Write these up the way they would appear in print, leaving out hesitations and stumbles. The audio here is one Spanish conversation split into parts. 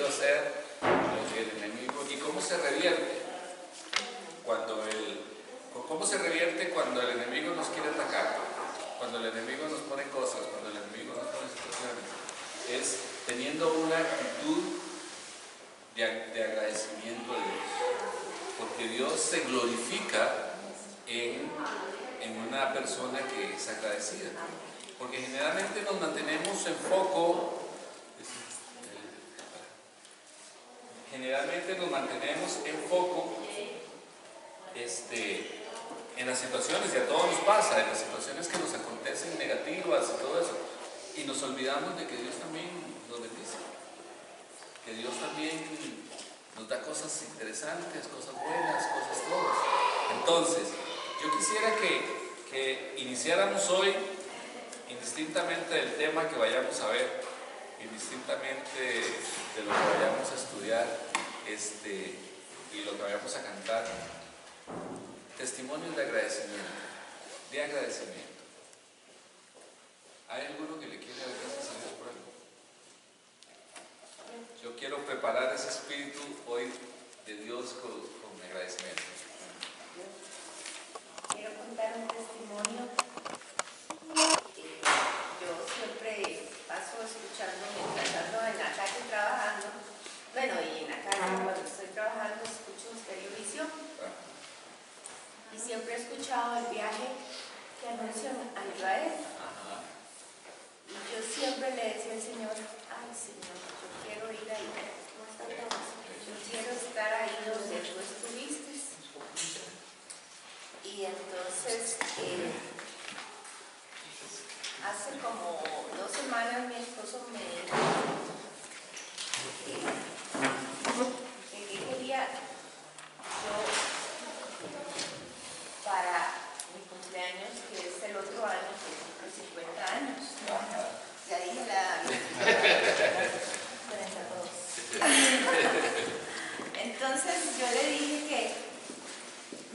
querido hacer el enemigo y cómo se revierte cuando el enemigo nos quiere atacar, cuando el enemigo nos pone cosas, cuando el enemigo nos pone situaciones. Es teniendo una actitud de agradecimiento a Dios, porque Dios se glorifica en una persona que es agradecida, porque generalmente nos mantenemos en foco, en las situaciones, y a todos nos pasa, en las situaciones que nos acontecen negativas y todo eso, y nos olvidamos de que Dios también nos bendice, que Dios también nos da cosas interesantes, cosas buenas, cosas todas. Entonces, yo quisiera que iniciáramos hoy, indistintamente del tema que vayamos a ver, indistintamente de lo que vayamos a estudiar, y lo que vayamos a cantar, testimonios de agradecimiento, ¿Hay alguno que le quiere dar gracias a Dios por algo? Yo quiero preparar ese espíritu hoy de Dios con agradecimiento. Quiero contar un testimonio. Yo siempre paso escuchando mientras ando en la calle trabajando. Bueno, y en la calle cuando estoy trabajando escucho Estereovisión. Y siempre he escuchado el viaje que anuncian a Israel. Y yo siempre le decía al Señor, ay Señor, yo quiero ir ahí. Yo quiero estar ahí donde tú estuviste. Y entonces, hace como 2 semanas mi esposo me dijo que quería yo para mi cumpleaños, que es el otro año, que cumplo 50 años. Ya dije la 42. Entonces yo le dije que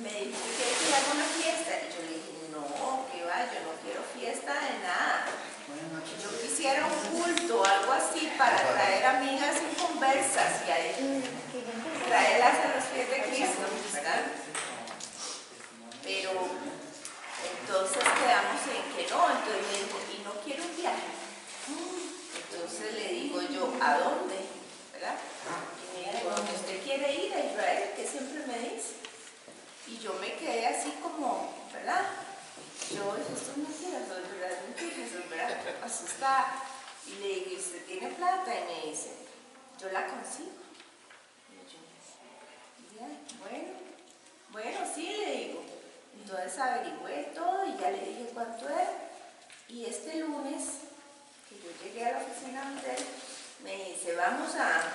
me dijo que quería hacer una fiesta. Y yo le dije, no, que va, yo no quiero fiesta de nada. Yo quisiera un culto, algo así, para traer amigas inconversas y traerlas a los pies de Cristo, ¿verdad? Pero entonces quedamos en que no. Entonces me dijo, y no quiero un viaje. Entonces le digo yo, ¿a dónde? ¿Verdad? Y me dijo, ¿dónde usted quiere ir? A Israel, que siempre me dice. Y yo me quedé así como, ¿verdad? Yo, esto no quiero, ¿verdad? No, ¿verdad? Asustada. Y le digo, ¿y usted tiene plata? Y me dice, yo la consigo. Y yo, ya, bueno, sí, le digo. Entonces averigüé todo y ya le dije cuánto era. Y este lunes, que yo llegué a la oficina de él, me dice, vamos a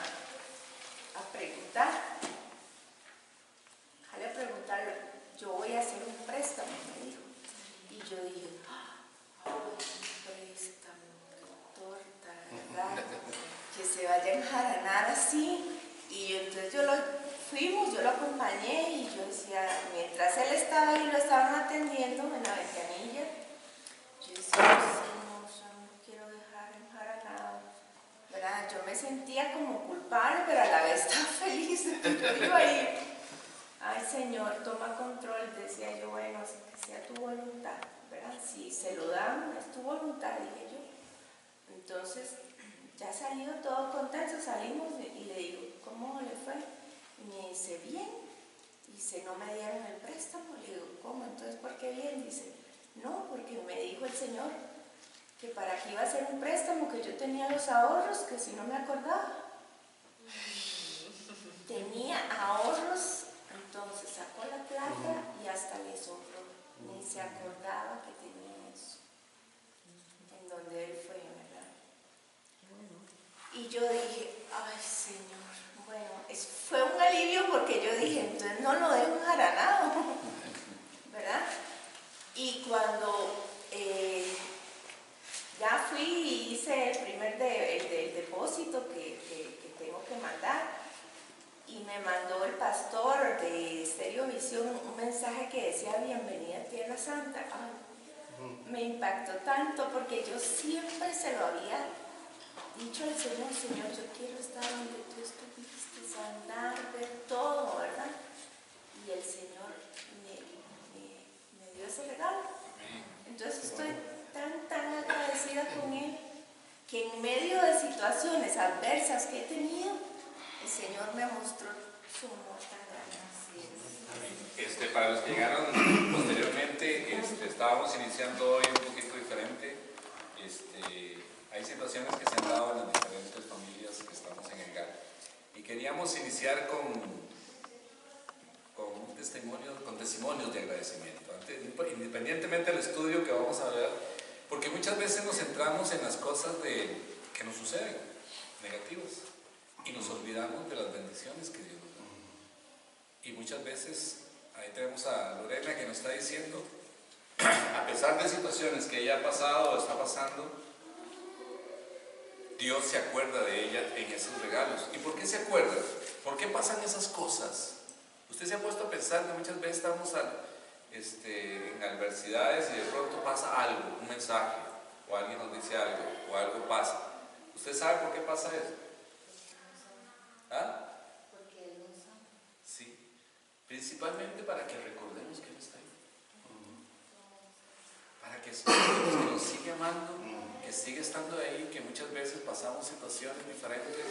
preguntar. Déjale preguntarle, yo voy a hacer un préstamo, me dijo. Y yo dije, un préstamo, qué torta, ¿verdad? Que se vaya a enjaranar así. Y entonces yo lo acompañé y yo decía, mientras él estaba ahí, lo estaban atendiendo en la ventanilla, yo decía, Señor, no quiero dejar enjaranado, ¿verdad? Yo me sentía como culpable, pero a la vez estaba feliz de que yo iba a ir. Ay, Señor, toma control, decía yo, bueno, que sea tu voluntad, ¿verdad? Si se lo dan, es tu voluntad, dije yo. Entonces, ya salió todo contento, salimos y le digo, ¿cómo le fue? Y me dice, bien. Dice, no me dieron el préstamo. Le digo, ¿cómo? Entonces, ¿por qué bien? Dice, no, porque me dijo el Señor que para que iba a hacer un préstamo, que yo tenía los ahorros, que si no me acordaba. Tenía ahorros. Entonces sacó la plata y hasta le sobró. Ni se acordaba que tenía eso. En donde él fue, ¿verdad? Y yo dije, ay Señor, bueno, fue un alivio porque yo dije, entonces no lo dejo enjaranado, ¿verdad? Y cuando ya fui y hice el primer el depósito que tengo que mandar, y me mandó el pastor de Estereovisión un mensaje que decía bienvenida a Tierra Santa. Ay, me impactó tanto porque yo siempre se lo había dicho al Señor, Señor, yo quiero estar donde tú estuviste, andar, ver todo, ¿verdad? Y el Señor me dio ese regalo. Entonces estoy tan agradecida con Él, que en medio de situaciones adversas que he tenido, el Señor me mostró su amor tan grande. Para los que llegaron posteriormente, estábamos iniciando hoy un poquito diferente. Hay situaciones que se han dado en las diferentes familias que estamos en el GAR. Y queríamos iniciar con testimonios de agradecimiento. Independientemente del estudio que vamos a ver, porque muchas veces nos centramos en las cosas que nos suceden, negativas, y nos olvidamos de las bendiciones que Dios nos da. Y muchas veces, ahí tenemos a Lorena que nos está diciendo, a pesar de situaciones que ella ha pasado o está pasando, Dios se acuerda de ella en esos regalos. ¿Y por qué se acuerda? ¿Por qué pasan esas cosas? Usted se ha puesto a pensar que muchas veces estamos en adversidades y de pronto pasa algo, un mensaje, o alguien nos dice algo, o algo pasa. ¿Usted sabe por qué pasa eso? ¿Ah? Porque Él nos ama. Sí, principalmente para que recordemos que Él está ahí. Para que recordemos que nos sigue amando, que sigue estando ahí, que muchas veces pasamos situaciones diferentes,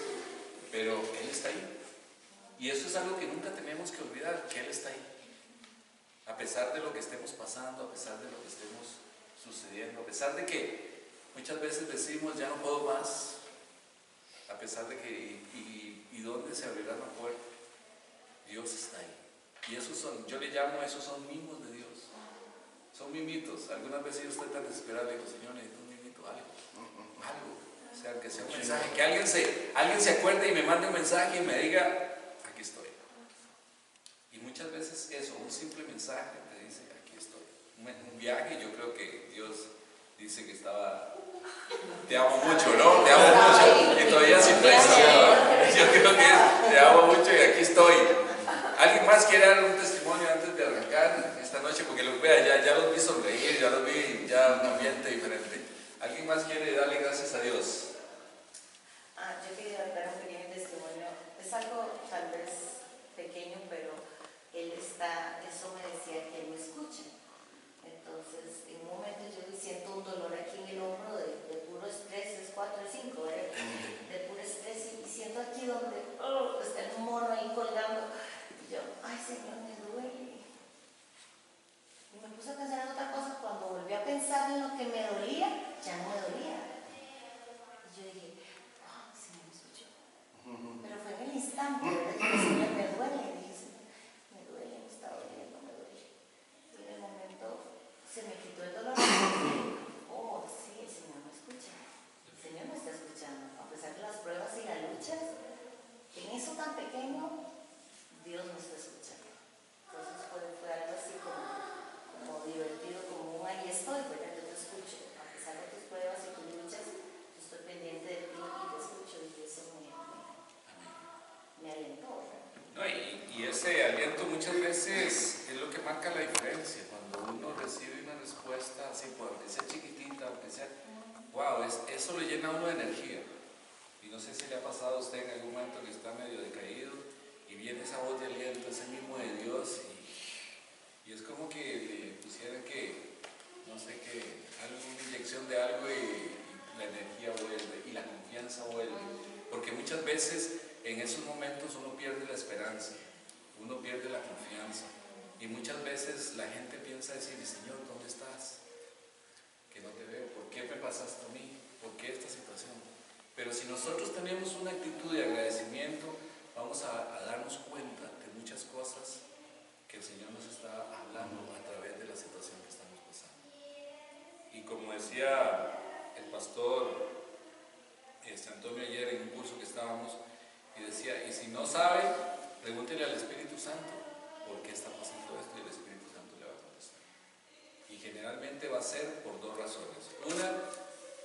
pero Él está ahí. Y eso es algo que nunca tenemos que olvidar, que Él está ahí. A pesar de lo que estemos pasando, a pesar de lo que estemos sucediendo, a pesar de que muchas veces decimos ya no puedo más, a pesar de que y dónde se abrirá la puerta, Dios está ahí. Y esos son, yo le llamo, esos son mimos de Dios. Son mimitos. Algunas veces yo estoy tan desesperado y digo, Señor, necesito un mimito, algo. O sea, que sea un mensaje, que alguien se acuerde y me mande un mensaje y me diga, aquí estoy. Y muchas veces eso, un simple mensaje te dice, aquí estoy. Un viaje, yo creo que Dios dice que estaba, te amo mucho, ¿no? Te amo mucho. Y todavía sin eso. Yo creo que es, te amo mucho y aquí estoy. ¿Alguien más quiere dar un testimonio antes de arrancar esta noche? Porque los vea, ya los vi sonreír, ya los vi, ya un ambiente diferente. ¿Alguien más quiere darle gracias a Dios? Yo quería dar un pequeño testimonio. Es algo tal vez pequeño, pero eso me decía que Él me escucha. Entonces, en un momento yo siento un dolor aquí en el hombro de puro estrés, es 4 y 5, de puro estrés, y siento aquí donde está el mono ahí colgando. Y yo, ay Señor, me duele. Y me puse a pensar en otra cosa. Cuando volví a pensar en lo que me dolía, ya no me dolía. Y yo dije, wow, Señor me escuchó. Pero fue en el instante, ¿verdad? Dije, Señor, me duele. Dije, Señor, me duele, me está doliendo, me duele. Y en el momento se me quitó el dolor. Y dije, oh, sí, el Señor me escucha. El Señor me está escuchando. A pesar de las pruebas y las luchas, en eso tan pequeño, Dios me está escuchando. Entonces fue algo así como divertido, como un ahí estoy, ¿verdad? Yo te escucho. A pesar de tus pruebas y tus luchas, yo estoy pendiente de ti y te escucho, y eso me alentó, ¿verdad? No, y ese aliento muchas veces es lo que marca la diferencia. Cuando uno recibe una respuesta así, aunque sea chiquitita, aunque sea, wow, eso le llena a uno de energía. Y no sé si le ha pasado a usted en algún momento que está medio decaído y viene esa voz de aliento, ese mismo de Dios, y es como que le pusiera que, no sé qué, una inyección de algo y la energía vuelve y la confianza vuelve. Porque muchas veces en esos momentos uno pierde la esperanza, uno pierde la confianza. Y muchas veces la gente piensa decir, Señor, ¿dónde estás? Que no te veo. ¿Por qué me pasaste a mí? ¿Por qué esta situación? Pero si nosotros tenemos una actitud de agradecimiento, vamos a darnos cuenta de muchas cosas que el Señor nos está hablando a través de la situación que estamos pasando. Y como decía el pastor Antonio ayer en un curso que estábamos, y decía, y si no sabe, pregúntele al Espíritu Santo por qué está pasando esto, y el Espíritu Santo le va a contestar. Y generalmente va a ser por dos razones. Una,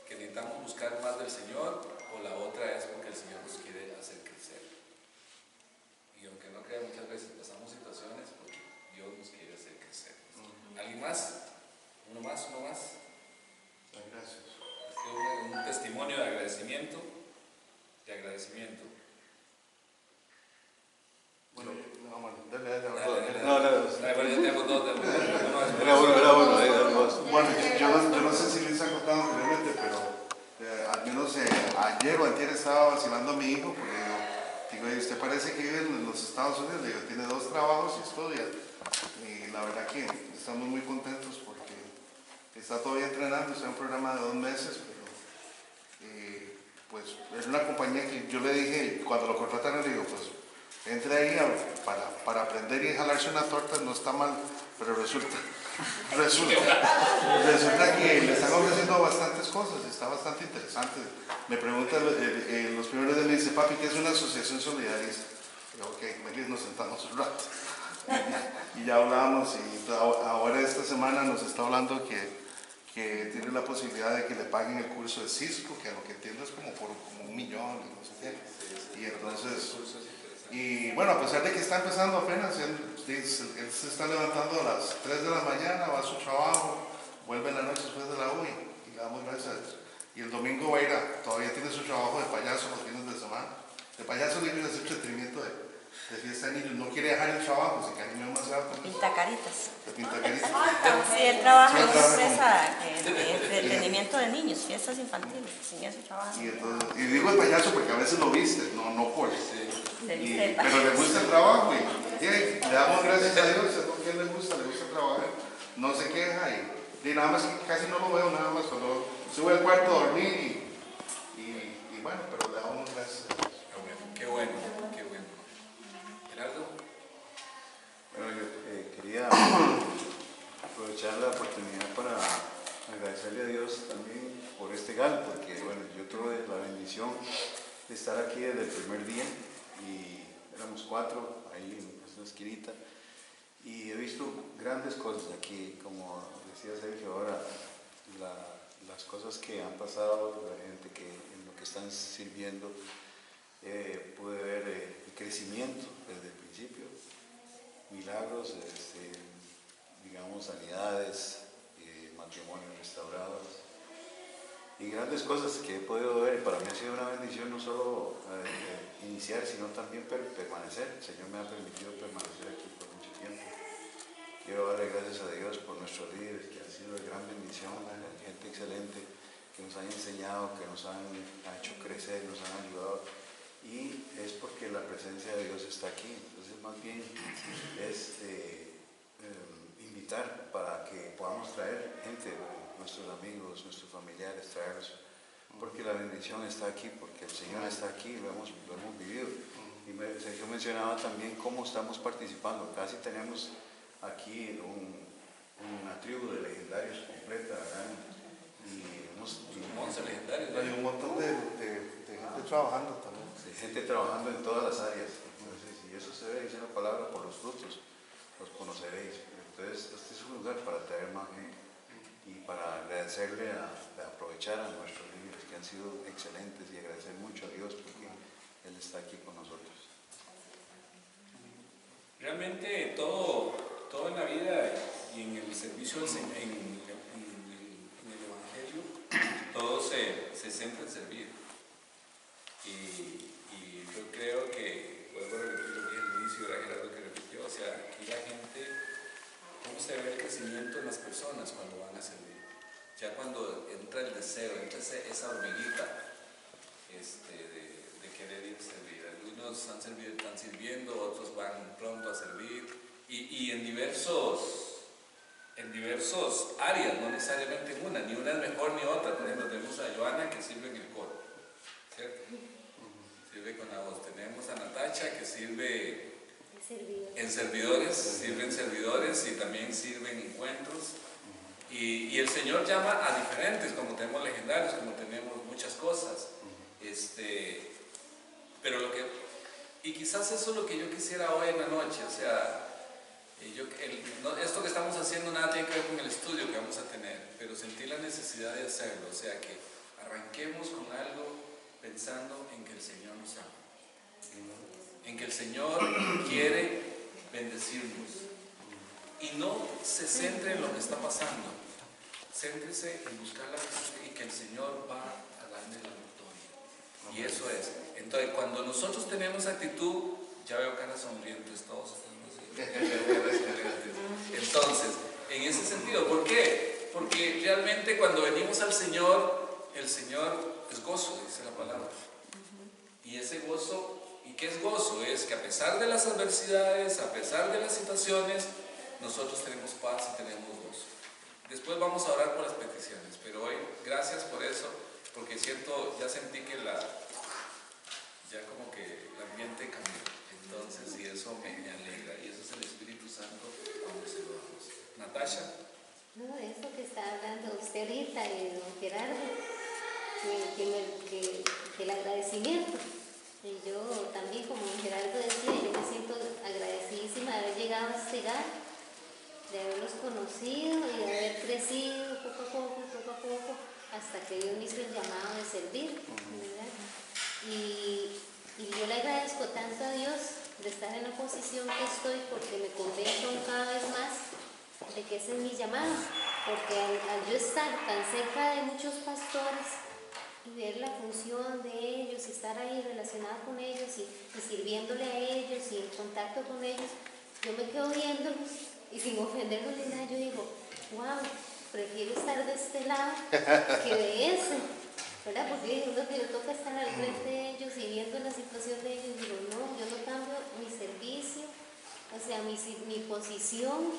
que necesitamos buscar más del Señor, o la otra es porque el Señor nos quiere hacer crecer. Y aunque no crea, muchas veces pasamos situaciones porque Dios nos quiere hacer crecer. ¿Alguien más? ¿Uno más? Gracias. Un testimonio de agradecimiento. de agradecimiento. Bueno, bueno, yo no sé si les ha contado anteriormente, pero al menos ayer o antier estaba vacilando a mi hijo, porque digo, usted parece que vive en los Estados Unidos, digo, tiene 2 trabajos y estudia. Y la verdad que estamos muy contentos porque está todavía entrenando, está en un programa de 2 meses, pero pues es una compañía que yo le dije, cuando lo contrataron, le digo, pues entre ahí para aprender y jalarse una torta no está mal, pero resulta que le están ofreciendo bastantes cosas, está bastante interesante. Me pregunta los primeros días, me dice, papi, ¿qué es una asociación solidarista? Y yo, ok, nos sentamos un rato. Y ya hablábamos, y ahora esta semana nos está hablando que tiene la posibilidad de que le paguen el curso de Cisco, que a lo que entiendo es como por como 1 millón y no sé qué. Y entonces, y bueno, a pesar de que está empezando apenas, él se está levantando a las 3 de la mañana, va a su trabajo, vuelve en la noche después de la U y le damos gracias a Dios. Y el domingo va a ir todavía tiene su trabajo de payaso los fines de semana. De payaso libre es entretenimiento de fiesta de niños, no quiere dejar el trabajo, se cariñó demasiado con eso. Pintacaritas. De Pintacaritas. Sí, él trabaja en una empresa de entretenimiento de niños, fiestas infantiles, sin eso trabaja. Y digo el payaso porque a veces lo viste, no por pero le gusta el trabajo y le damos gracias a Dios, es lo que le gusta trabajar, no se queja y nada más que casi no lo veo, nada más cuando sube al cuarto a dormir y bueno, pero le damos gracias a Dios. Qué bueno. ¿Gerardo? Bueno, yo quería aprovechar la oportunidad para agradecerle a Dios también por este GAL, porque bueno, yo tuve la bendición de estar aquí desde el primer día y éramos 4 ahí en esta esquinita y he visto grandes cosas aquí, como decía Sergio ahora, las cosas que han pasado, la gente que en lo que están sirviendo, pude ver el crecimiento desde el principio, milagros, digamos sanidades, matrimonios restaurados y grandes cosas que he podido ver. Para mí ha sido una bendición no solo iniciar, sino también permanecer. El Señor me ha permitido permanecer aquí por mucho tiempo. Quiero darle gracias a Dios por nuestros líderes, que han sido de gran bendición, gente excelente, que nos han enseñado, que nos han hecho crecer, nos han ayudado. Y es porque la presencia de Dios está aquí. Entonces, más bien es invitar para que podamos traer gente, nuestros amigos, nuestros familiares, traerlos, porque la bendición está aquí, porque el Señor está aquí, lo hemos vivido. Y Sergio mencionaba también cómo estamos participando. Casi tenemos aquí una tribu de legendarios completa, ¿verdad? Y unos 11 legendarios. Hay un montón de gente trabajando también. Gente trabajando en todas las áreas. Entonces, y eso se ve, dice la palabra, por los frutos los conoceréis. Entonces, este es un lugar para traer más gente y para agradecerle de aprovechar a nuestros líderes que han sido excelentes y agradecer mucho a Dios porque Él está aquí con nosotros. Realmente todo en la vida y en el servicio en el Evangelio, todo se centra en servir. Y yo creo que, vuelvo a repetir lo que dije al inicio, era Gerardo que repitió, o sea, aquí la gente, ¿cómo se ve el crecimiento en las personas cuando van a servir? Ya cuando entra el deseo, entra esa hormiguita de querer ir a servir. Algunos están sirviendo, otros van pronto a servir, y en diversos áreas, no necesariamente en una, ni una es mejor ni otra. Por ejemplo, tenemos a Joana que sirve en el coro, ¿cierto? Sirve con la voz. Tenemos a Natacha que sirve en servidores y también sirve en encuentros. Y el Señor llama a diferentes, como tenemos legendarios, como tenemos muchas cosas. Pero y quizás eso es lo que yo quisiera hoy en la noche, o sea, esto que estamos haciendo nada tiene que ver con el estudio que vamos a tener, pero sentir la necesidad de hacerlo, o sea, que arranquemos con algo pensando en que el Señor nos ama, en que el Señor quiere bendecirnos, y no se centre en lo que está pasando, céntrese en buscar la justicia y que el Señor va a darle la victoria. Y eso es, Entonces, cuando nosotros tenemos actitud, ya veo caras sonrientes todos. Entonces, en ese sentido, ¿por qué? Porque realmente cuando venimos al Señor, el Señor es gozo, dice la palabra. Y ese gozo, ¿y qué es gozo? Es que a pesar de las adversidades, a pesar de las situaciones, nosotros tenemos paz y tenemos gozo. Después vamos a orar por las peticiones, pero hoy, gracias por eso, porque siento, ya sentí que ya como que el ambiente cambió. Entonces, y eso me alegra, y eso es el Espíritu Santo cuando se lo damos. Natasha. No, eso que está hablando usted ahorita, don Gerardo, que el agradecimiento. Y yo también, como don Gerardo decía, yo me siento agradecidísima de haber llegado a este lugar, de haberlos conocido y de haber crecido poco a poco, hasta que Dios me hizo el llamado de servir, ¿verdad? Y yo le agradezco tanto a Dios de estar en la posición que estoy, porque me convenzo cada vez más de que ese es mi llamado, porque al yo estar tan cerca de muchos pastores y ver la función de ellos, y estar ahí relacionada con ellos y sirviéndole a ellos y en contacto con ellos, yo me quedo viéndolos y sin ofenderlos ni nada, yo digo, wow, prefiero estar de este lado que de ese, ¿verdad? Porque uno que le toca estar al frente de ellos y viendo la situación de ellos, digo, no, yo no cambio mi servicio, o sea, mi posición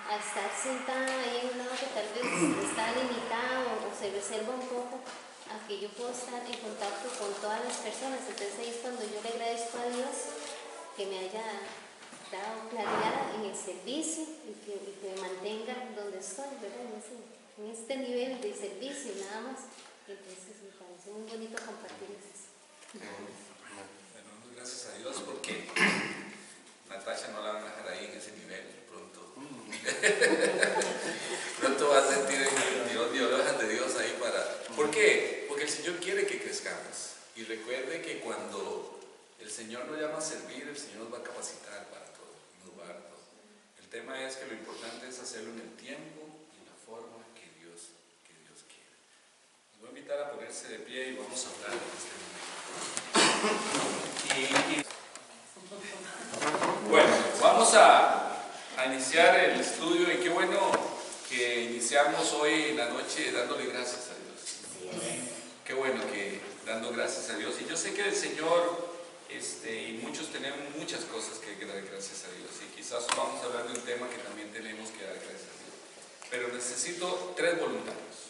a estar sentada ahí en un lado que tal vez está limitado o se reserva un poco, a que yo puedo estar en contacto con todas las personas. Entonces ahí es cuando yo le agradezco a Dios que me haya dado claridad en el servicio y que me mantenga donde estoy, ¿verdad? En este nivel de servicio nada más. Entonces me parece muy bonito compartir eso. Bueno, gracias a Dios, porque Natasha no la van a dejar ahí en ese nivel pronto. Pronto va a sentir Dios de Dios ahí para... ¿Por qué? Porque el Señor quiere que crezcamos. Y recuerde que cuando el Señor nos llama a servir, el Señor nos va a capacitar para todo, nos va a dar todo. El tema es que lo importante es hacerlo en el tiempo y en la forma que Dios quiere. Les voy a invitar a ponerse de pie y vamos a hablar en este momento. Bueno, vamos a iniciar el estudio, y qué bueno que iniciamos hoy en la noche dándole gracias a Dios. Qué bueno que dando gracias a Dios. Y yo sé que el Señor, y muchos tenemos muchas cosas que dar gracias a Dios. Y quizás vamos a hablar de un tema que también tenemos que dar gracias a Dios. Pero necesito 3 voluntarios.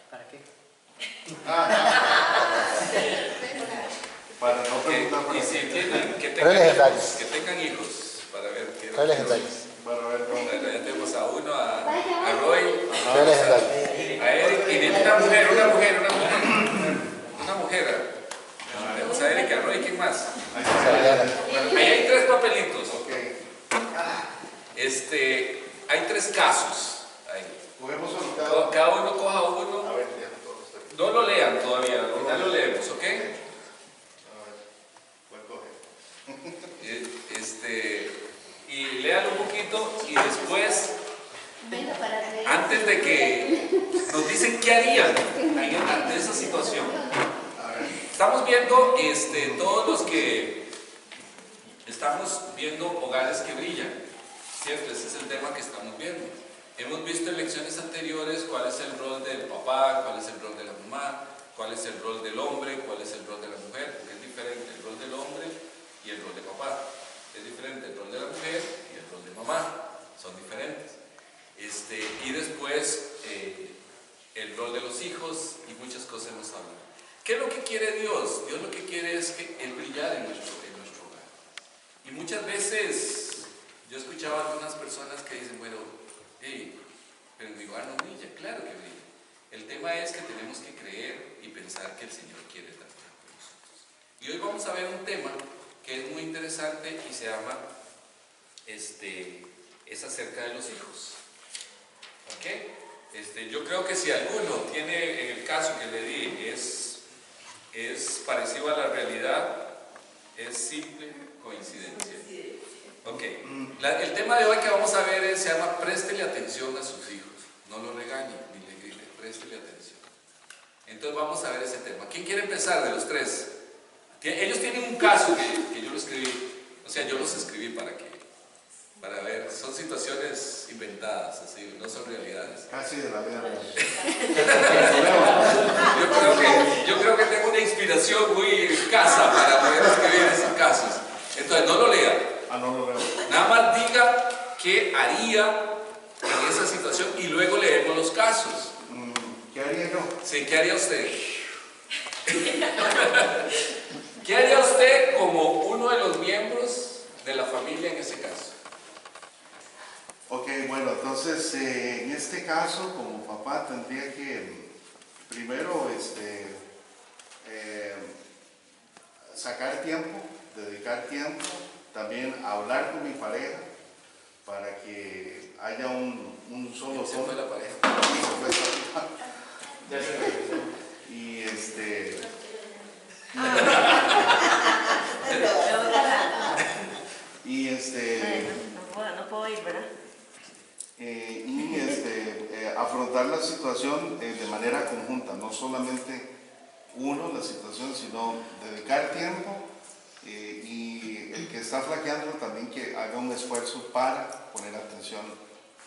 ¿Para qué? Para no preguntar por Y eso. si tienen, que tengan hijos, para ver qué. Bueno, a ver, ¿cómo? Ya tenemos a uno, a Roy, ¿Qué a Eric, y una mujer. Tenemos a Eric, a Roy, ¿quién más? Ahí hay 3 papelitos. Ok. Hay 3 casos ahí. Cogemos solo Cada uno coja uno. A ver, ya todo está aquí. No lo lean todavía, ya lo leemos, ¿ok? A ver, ¿cuál coge? Y léalo un poquito y después, Venga, para leer. antes de que nos dicen qué harían ante esa situación. Estamos viendo, todos los que estamos viendo hogares que brillan, ¿cierto? Ese es el tema que estamos viendo. Hemos visto en lecciones anteriores cuál es el rol del papá, cuál es el rol de la mamá, cuál es el rol del hombre, cuál es el rol de la mujer, porque es diferente el rol del hombre y el rol de papá. Es diferente el rol de la mujer y el rol de mamá, son diferentes. Y después el rol de los hijos y muchas cosas hemos hablado. ¿Qué es lo que quiere Dios? Dios lo que quiere es el brillar en nuestro hogar. Y muchas veces yo escuchaba a algunas personas que dicen, bueno, pero mi hogar no brilla. Claro que brilla. El tema es que tenemos que creer y pensar que el Señor quiere tratar con nosotros. Y hoy vamos a ver un tema que es muy interesante y se llama, es acerca de los hijos. ¿Ok? Yo creo que si alguno tiene, en el caso que le di, es parecido a la realidad, es simple coincidencia. Ok, el tema de hoy que vamos a ver se llama préstele atención a sus hijos. No lo regañe ni le grite, préstele atención. Entonces vamos a ver ese tema. ¿Quién quiere empezar de los 3? Ellos tienen un caso que yo lo escribí, o sea, yo los escribí para ver, son situaciones inventadas, así, no son realidades. Casi de la vida real. Yo creo que tengo una inspiración muy escasa para poder escribir esos casos. Entonces, no lo lea. Ah, no lo veo. Nada más diga qué haría en esa situación y luego leemos los casos. ¿Qué haría yo? Sí, ¿qué haría usted? ¿Qué haría usted como uno de los miembros de la familia en ese caso? Ok, bueno, entonces en este caso como papá tendría que primero sacar tiempo, dedicar tiempo, también hablar con mi pareja para que haya un solo ¿Se tono. fue la pareja? Sí, se fue esta pareja. Ya se regresó. Y No puedo ir, ¿verdad? afrontar la situación de manera conjunta, no solamente uno la situación, sino dedicar tiempo y el que está flaqueando también que haga un esfuerzo para poner atención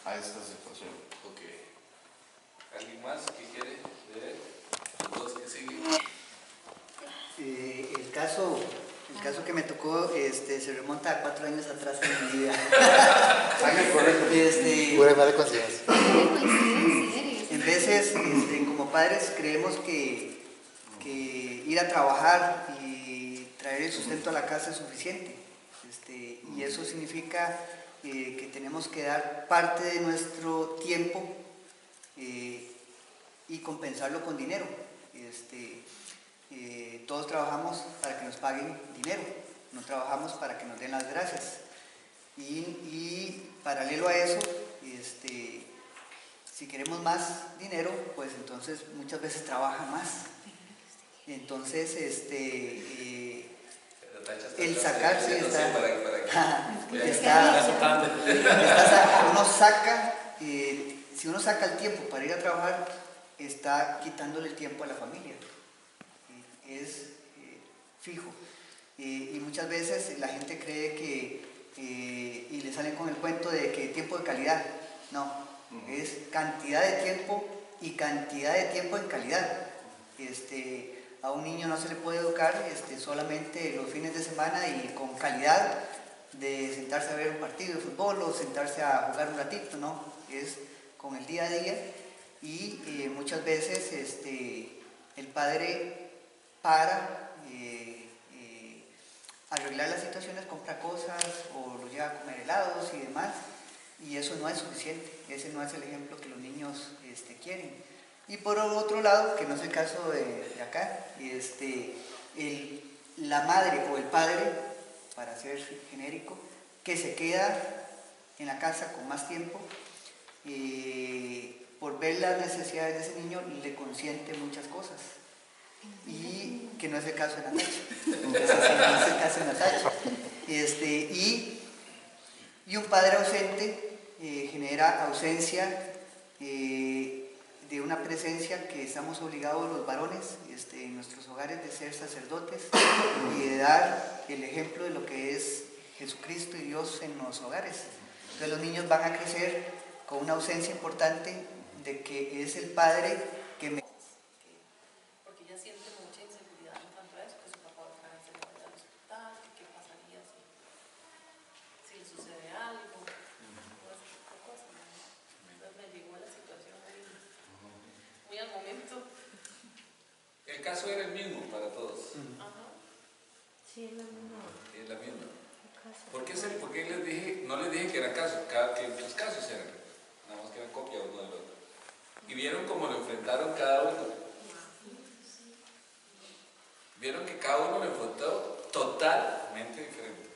a esta situación. Ok. ¿Alguien más que quiere leer? Los dos que siguen. El caso que me tocó se remonta a 4 años atrás en mi vida. Pura mala coincidencia. En veces, como padres, creemos que ir a trabajar y traer el sustento a la casa es suficiente. Y eso significa que tenemos que dar parte de nuestro tiempo y compensarlo con dinero. Todos trabajamos para que nos paguen dinero, no trabajamos para que nos den las gracias. Y paralelo a eso, si queremos más dinero, pues entonces muchas veces trabaja más. Entonces, el sacarse si uno saca el tiempo para ir a trabajar, está quitándole el tiempo a la familia. Es fijo. Y muchas veces la gente cree y le salen con el cuento de que tiempo de calidad. No, es cantidad de tiempo y cantidad de tiempo en calidad. A un niño no se le puede educar solamente los fines de semana y con calidad de sentarse a ver un partido de fútbol o sentarse a jugar un ratito, no, es con el día a día. Y muchas veces el padre para arreglar las situaciones, compra cosas o lo lleva a comer helados y demás, y eso no es suficiente, ese no es el ejemplo que los niños quieren. Y por otro lado, que no es el caso de acá, la madre o el padre, para ser genérico, que se queda en la casa con más tiempo, por ver las necesidades de ese niño, le consiente muchas cosas. Y que no es el caso de Natacha. No es el caso de Natacha. Y un padre ausente genera ausencia de una presencia que estamos obligados los varones en nuestros hogares de ser sacerdotes y de dar el ejemplo de lo que es Jesucristo y Dios en los hogares. Entonces los niños van a crecer con una ausencia importante de que es el padre que me... Porque ella siente mucha inseguridad en cuanto a eso, que su papá otra vez se le vaya al hospital, que qué pasaría si le sucede algo, todas esas cosas. Entonces me llegó a la situación muy al momento. El caso era el mismo para todos. Ajá. Sí, es la misma. Es la misma. ¿Por qué les dije, no les dije que eran casos? Que los casos eran, nada más que eran copia uno del otro. Y vieron cómo lo enfrentaron cada uno. Vieron que cada uno lo enfrentó totalmente diferente.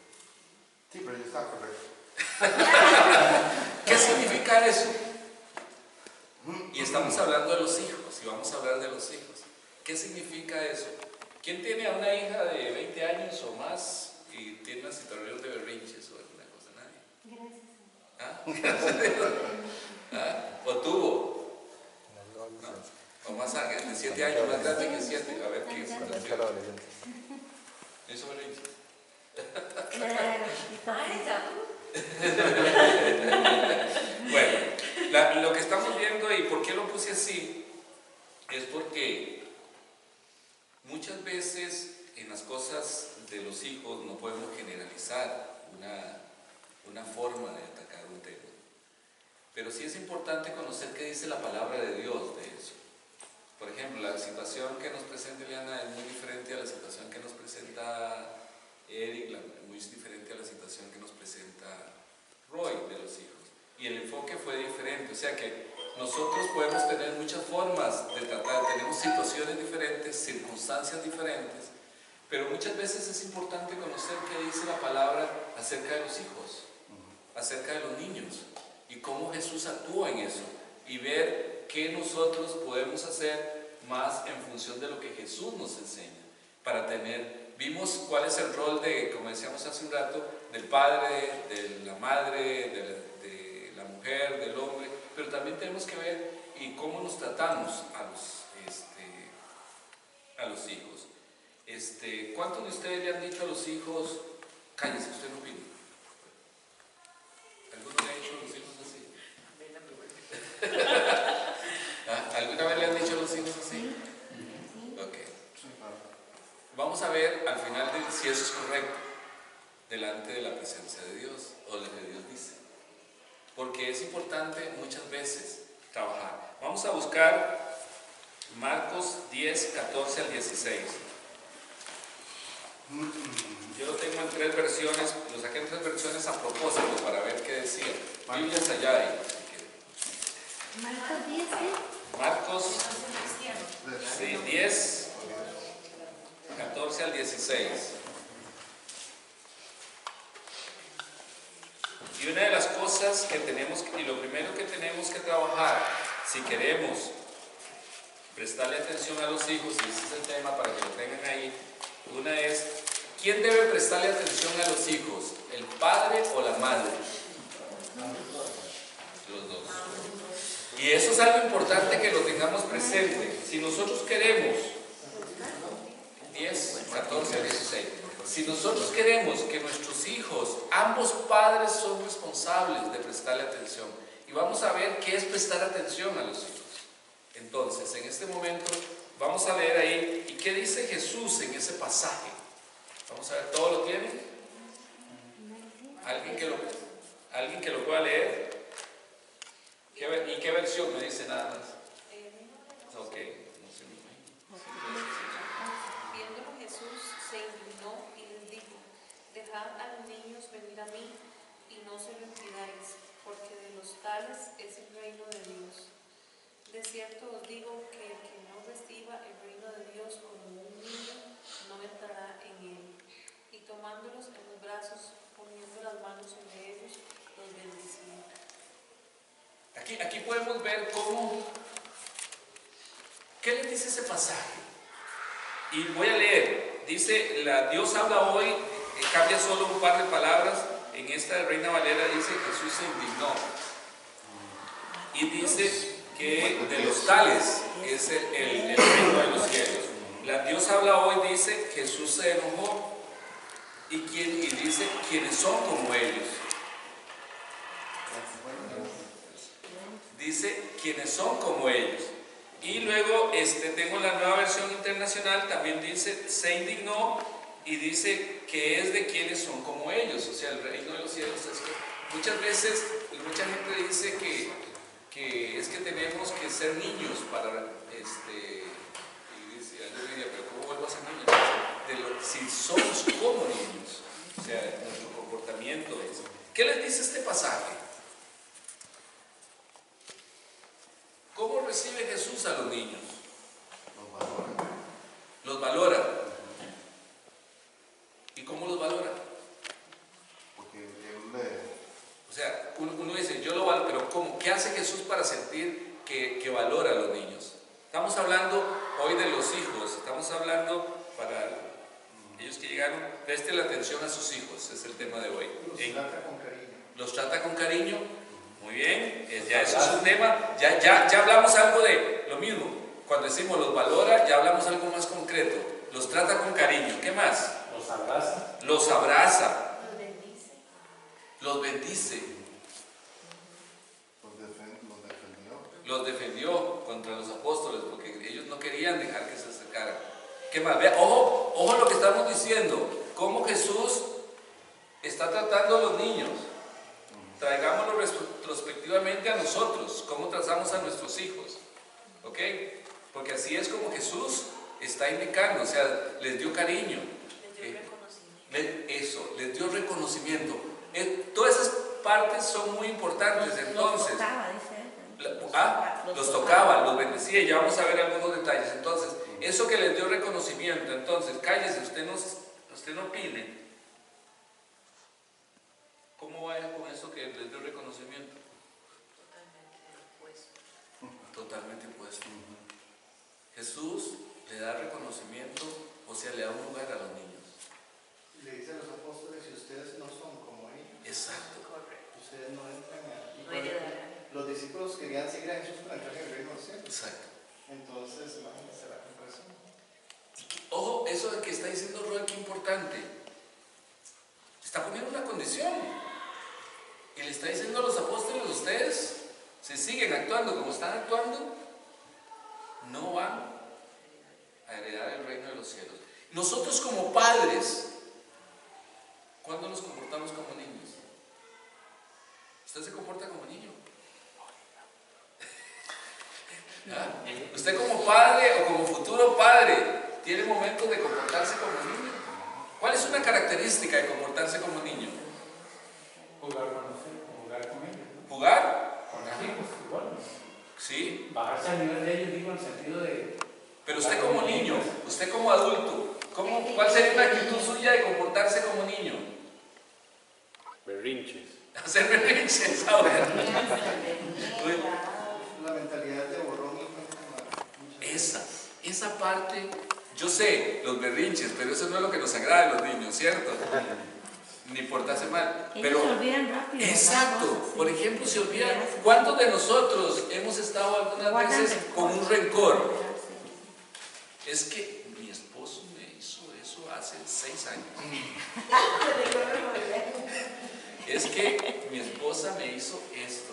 Sí, pero ya está correcto. ¿Qué significa eso? Y estamos hablando de los hijos, y vamos a hablar de los hijos. ¿Qué significa eso? ¿Quién tiene a una hija de 20 años o más y tiene una situación de berrinches o alguna cosa? Nadie. Gracias. ¿Ah? ¿O tuvo? ¿No? O más de 7 años, más grande que 7. A ver qué situación. ¿Me hizo berrinche? Bueno, lo que estamos viendo y por qué lo puse así es porque muchas veces en las cosas de los hijos no podemos generalizar una forma de atacar un tema. Pero sí es importante conocer qué dice la palabra de Dios de eso. Por ejemplo, la situación que nos presenta Eliana es muy diferente a la situación que nos presenta Eric, muy diferente a la situación que nos presenta Roy de los hijos. Y el enfoque fue diferente, o sea que nosotros podemos tener muchas formas de tratar, tenemos situaciones diferentes, circunstancias diferentes, pero muchas veces es importante conocer qué dice la palabra acerca de los hijos, acerca de los niños, y cómo Jesús actúa en eso, y ver qué nosotros podemos hacer más en función de lo que Jesús nos enseña, para vimos cuál es el rol de, como decíamos hace un rato, del padre, de la madre, de la mujer, del hombre, pero también tenemos que ver y cómo nos tratamos a los hijos. ¿Cuántos de ustedes le han dicho a los hijos, cállese, usted no opina? ¿Alguno le ha dicho a los hijos así? ¿Alguna vez le han dicho a los hijos así? Ok. Vamos a ver al final si eso es correcto delante de la presencia de Dios o de lo que Dios dice, porque es importante muchas veces trabajar. Vamos a buscar Marcos 10, 14 al 16. Yo lo tengo en 3 versiones, lo saqué en 3 versiones a propósito para ver qué decía. Biblias allá ahí, si quieren. Marcos 10, ¿sí? Marcos 10, 14 al 16. Y una de las cosas que tenemos, y lo primero que tenemos que trabajar, si queremos prestarle atención a los hijos, y ese es el tema para que lo tengan ahí, una es, ¿quién debe prestarle atención a los hijos? ¿El padre o la madre? Los dos. Y eso es algo importante que lo tengamos presente. Si nosotros queremos, 10, 14, 16, si nosotros queremos que nuestros hijos, ambos padres son responsables de prestarle atención, y vamos a ver qué es prestar atención a los hijos. Entonces, en este momento, vamos a leer ahí, ¿y qué dice Jesús en ese pasaje? Vamos a ver, ¿todo lo tienen? ¿Alguien que lo pueda leer? ¿Y qué versión me dice nada más? Ok, no sé. Viéndolo Jesús se indignó y les dijo, dejad a los niños venir a mí y no se lo impidáis, porque de los tales es el reino de Dios. De cierto os digo que el que no reciba el reino de Dios como un niño no entrará en él. Y tomándolos en los brazos, poniendo las manos sobre ellos, los bendecía. Aquí podemos ver ¿qué les dice ese pasaje? Y voy a leer, dice, Dios habla hoy, cambia solo un par de palabras, en esta de Reina Valera dice, Jesús se indignó, y dice que de los tales es el reino de los cielos. Dios habla hoy, dice, Jesús se enojó, y dice, quienes son como ellos. Dice, quienes son como ellos. Y luego tengo la Nueva Versión Internacional, también dice, se indignó, y dice que es de quienes son como ellos. O sea, el reino de los cielos es que muchas veces, mucha gente dice que es que tenemos que ser niños para, y dice, yo diría, pero ¿cómo vuelvo a ser niño? Si somos como niños, o sea, nuestro comportamiento es. ¿Qué les dice este pasaje? ¿Cómo recibe Jesús a los niños? Los valora. ¿Y cómo los valora? Porque él O sea, uno dice, yo lo valoro, pero ¿cómo? ¿Qué hace Jesús para sentir que valora a los niños? Estamos hablando hoy de los hijos, estamos hablando para ellos que llegaron, presten la atención a sus hijos, es el tema de hoy. Los trata con cariño. ¿Los trata con cariño? Muy bien, ya eso es un tema, ya hablamos algo de lo mismo. Cuando decimos los valora, ya hablamos algo más concreto. Los trata con cariño. ¿Qué más? Los querían dejar que se acercaran. ¿Qué más? Vea, ojo, ojo lo que estamos diciendo. Cómo Jesús está tratando a los niños. Traigámoslo retrospectivamente a nosotros. Cómo tratamos a nuestros hijos. ¿Ok? Porque así es como Jesús está indicando. O sea, les dio cariño. Les dio reconocimiento. Eso, les dio reconocimiento. Todas esas partes son muy importantes. Entonces, los tocaba, los bendecía, y ya vamos a ver algunos detalles. Entonces, eso que les dio reconocimiento, entonces, cállese, usted no opine. ¿Cómo va con eso que les dio reconocimiento? Totalmente opuesto. Jesús le da reconocimiento, o sea, le da un lugar a los niños. Le dice a los apóstoles, si ustedes no son como ellos, Exacto. ustedes no entran No heredarán. Los discípulos querían seguir a Jesús para entrar en el reino de los cielos. Exacto. Entonces, imagínense la comparación. Ojo, eso de que está diciendo Roy, qué importante. Está poniendo una condición. Y le está diciendo a los apóstoles, ustedes, si siguen actuando como están actuando, no van a heredar el reino de los cielos. Nosotros como padres, ¿cuándo nos comportamos como niños? ¿Usted se comporta como niño? ¿Ah? ¿Usted como padre o como futuro padre tiene momentos de comportarse como niño? ¿Cuál es una característica de comportarse como niño? Jugar con ellos. ¿No? ¿Jugar? Con los hijos, igual. Sí. Bajarse al nivel de ellos, digo, en el sentido de... Pero usted como niño, usted como adulto, ¿cuál sería una actitud suya de comportarse como niño? Berrinches. Hacer berrinches ahora. La mentalidad de borrón y cuenta. Esa parte, yo sé, los berrinches, pero eso no es lo que nos agrada a los niños, ¿cierto? Ni portarse mal. Ellos Pero, se olvidan rápido. exacto. Sí. Por ejemplo, se olvidan. ¿Cuántos de nosotros hemos estado algunas veces con un rencor? Es que mi esposo me hizo eso hace 6 años. Es que mi esposa me hizo esto.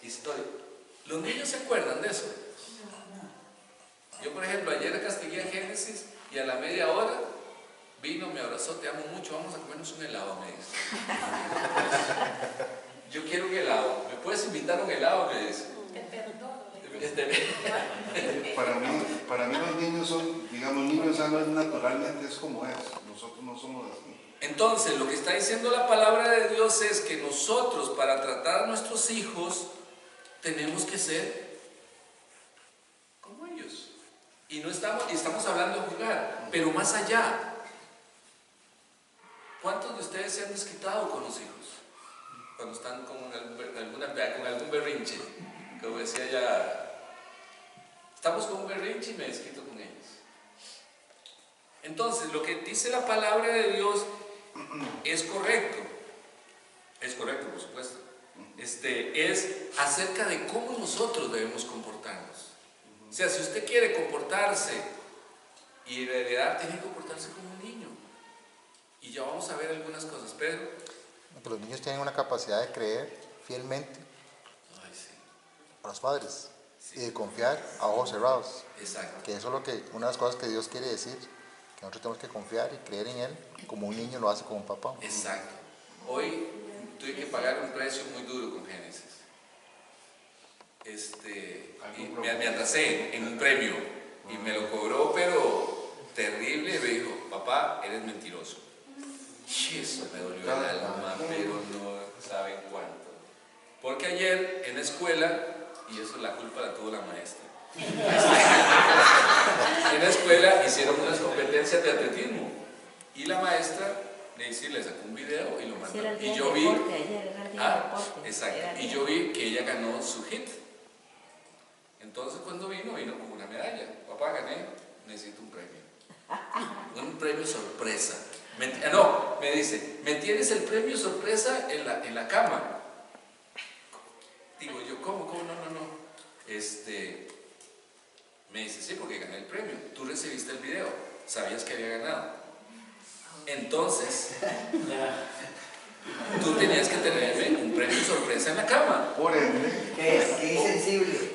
Histórico. ¿Los niños se acuerdan de eso? Yo, por ejemplo, ayer castigué a Génesis y a la media hora vino, me abrazó, te amo mucho, vamos a comernos un helado, me dice. Yo quiero un helado. ¿Me puedes invitar a un helado? Me dice. Para mí los niños son, digamos, niños sanos naturalmente es como es. Nosotros no somos así. Entonces, lo que está diciendo la palabra de Dios es que nosotros, para tratar a nuestros hijos, tenemos que ser como ellos. Y no estamos hablando de jugar, pero más allá. ¿Cuántos de ustedes se han desquitado con los hijos? Cuando están con algún berrinche. Como decía ya, estamos con un berrinche y me desquito con ellos. Entonces, lo que dice la palabra de Dios es correcto. Es correcto, por supuesto. Es acerca de cómo nosotros debemos comportarnos. O sea, si usted quiere comportarse y heredar, tiene que comportarse como un niño. Y ya vamos a ver algunas cosas. Pedro. Los niños tienen una capacidad de creer fielmente a los padres y de confiar a ojos cerrados. Exacto. Que eso es una de las cosas que Dios quiere decir, que nosotros tenemos que confiar y creer en Él como un niño lo hace con un papá. Exacto. Hoy tuve que pagar un precio muy duro con Génesis. Y me atrasé en un premio y me lo cobró, pero terrible. Me dijo, papá, eres mentiroso. Y eso me dolió el alma, pero no saben cuánto. Porque ayer en la escuela, y eso la culpa la tuvo la maestra, en la escuela hicieron unas competencias de atletismo y la maestra le sacó un video y lo mandó. Y yo vi, exacto, y yo vi que ella ganó su hit. Entonces cuando vino con una medalla. Papá, gané, necesito un premio. Un premio sorpresa. Me dice, ¿me tienes el premio sorpresa en la cama? Digo yo, ¿cómo? No. Me dice, sí, porque gané el premio. Tú recibiste el video, sabías que había ganado. Entonces, tú tenías que tenerme un premio sorpresa en la cama. Por ende. Qué insensible.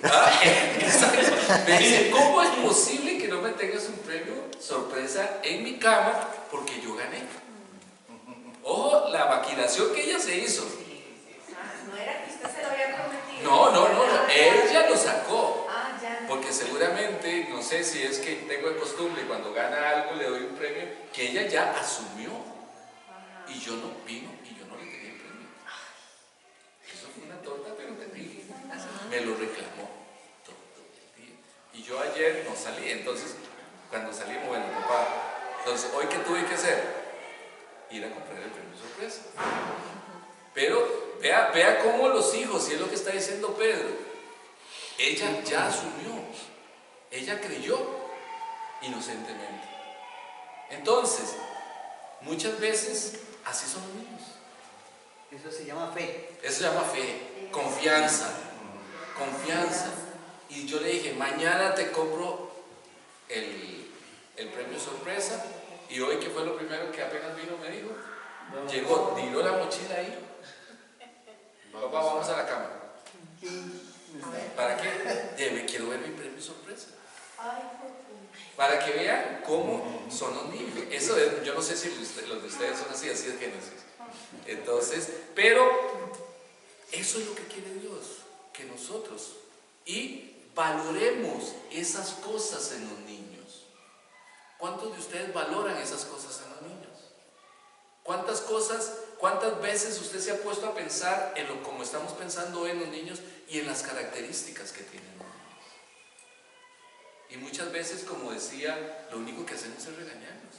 Exacto. Me dice, ¿cómo es posible que no me tengas un premio sorpresa en mi cama? Porque yo gané. Ojo, la maquinación que ella se hizo. No era que usted se lo había prometido. No, ella lo sacó. Ah, ya. Porque seguramente, no sé si es que tengo de costumbre, cuando gana algo le doy un premio que ella ya asumió. Y yo no vino y yo no le tenía el premio. Eso fue una torta, pero terrible. Me lo reclamó todo el día. Y yo ayer no salí, entonces, cuando salimos, bueno, papá, entonces, ¿hoy qué tuve que hacer? Ir a comprar el premio sorpresa. Pero vea cómo los hijos, y es lo que está diciendo Pedro, ella ya asumió, ella creyó inocentemente. Entonces, muchas veces así son los niños. Eso se llama fe. Eso se llama fe, confianza. Y yo le dije, mañana te compro el premio sorpresa. Y hoy, que fue lo primero que apenas vino, me dijo, llegó, tiró la mochila ahí. Papá, vamos a la cama. ¿Para qué? Me quiero ver mi premio sorpresa. Para que vean cómo son los niños. Eso es, yo no sé si los de ustedes son así es Génesis. Entonces, pero eso es lo que quiere Dios, que nosotros valoremos esas cosas en los niños. ¿Cuántos de ustedes valoran esas cosas en los niños? ¿Cuántas veces usted se ha puesto a pensar en lo como estamos pensando hoy en los niños y en las características que tienen los niños? Y muchas veces, como decía, lo único que hacemos es regañarnos.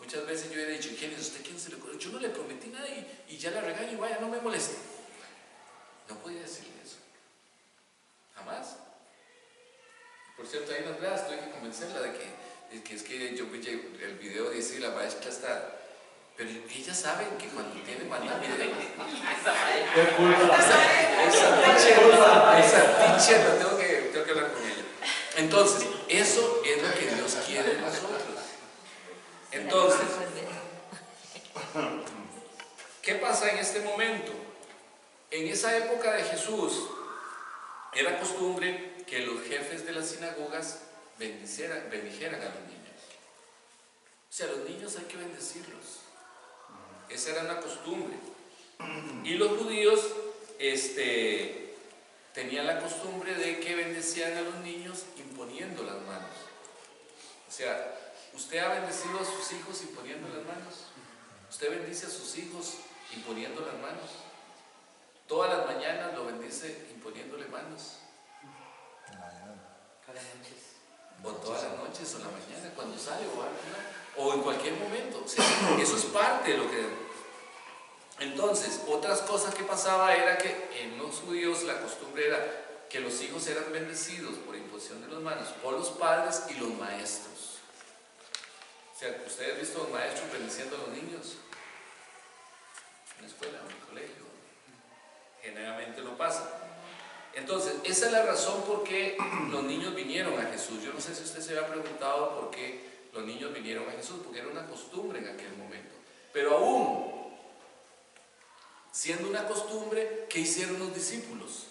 Muchas veces yo he dicho, ¿quién es usted? ¿Quién se le ocurrió? Yo no le prometí nada y ya la regaño y vaya, no me moleste. No podía decirle eso. Jamás. Por cierto, ahí en las gradas tuve que convencerla de que es que yo el video dice la maestra está. Pero ellas saben que cuando tienen maldad, miren. Esa teacher, tengo que hablar con ella. Entonces, eso es lo que Dios quiere de nosotros. Entonces, ¿qué pasa en este momento? En esa época de Jesús, era costumbre que los jefes de las sinagogas bendijeran a los niños. O sea, los niños hay que bendecirlos. Esa era una costumbre. Y los judíos tenían la costumbre de que bendecían a los niños imponiendo las manos. O sea, ¿usted ha bendecido a sus hijos imponiendo las manos? ¿Usted bendice a sus hijos imponiendo las manos? Todas las mañanas lo bendice imponiéndole manos. O todas las noches o la mañana cuando sale o en cualquier momento. O sea, eso es parte de lo que... Entonces, otras cosas que pasaba era que en los judíos la costumbre era que los hijos eran bendecidos por imposición de las manos por los padres y los maestros. O sea, ¿ustedes han visto a los maestros bendiciendo a los niños? En la escuela, en el colegio. Generalmente no pasa. Entonces, esa es la razón por qué los niños vinieron a Jesús. Yo no sé si usted se había preguntado por qué los niños vinieron a Jesús, porque era una costumbre en aquel momento. Pero aún siendo una costumbre, ¿qué hicieron los discípulos?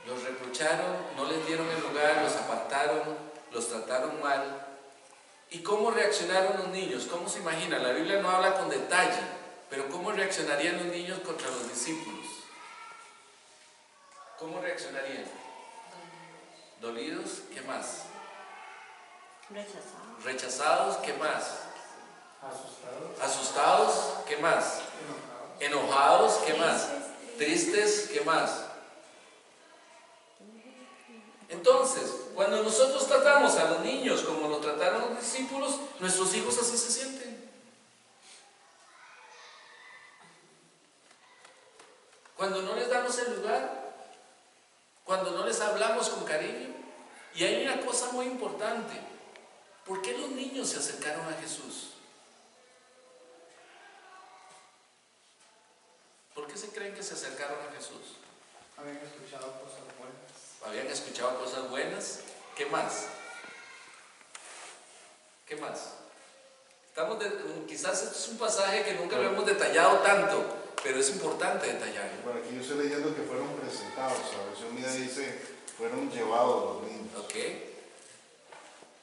Los reprocharon, no les dieron el lugar, los apartaron, los trataron mal. ¿Y cómo reaccionaron los niños? ¿Cómo se imaginan? La Biblia no habla con detalle, pero ¿cómo reaccionarían los niños contra los discípulos? ¿Cómo reaccionarían? ¿Dolidos? ¿Qué más? Rechazados. ¿Rechazados? ¿Qué más? Asustados. ¿Asustados? ¿Qué más? ¿Enojados? ¿Qué más? ¿Tristes? ¿Qué más? Entonces, cuando nosotros tratamos a los niños como lo trataron los discípulos, nuestros hijos así se sienten. Cuando no les damos el lugar, cuando no les hablamos con cariño. Y hay una cosa muy importante. ¿Por qué los niños se acercaron a Jesús? ¿Por qué se creen que se acercaron a Jesús? Habían escuchado cosas buenas. Habían escuchado cosas buenas. ¿Qué más? ¿Qué más? Quizás este es un pasaje que nunca lo hemos detallado tanto, pero es importante detallarlo. Bueno, aquí yo estoy leyendo que fueron presentados, la versión mía dice, fueron llevados los niños. Ok.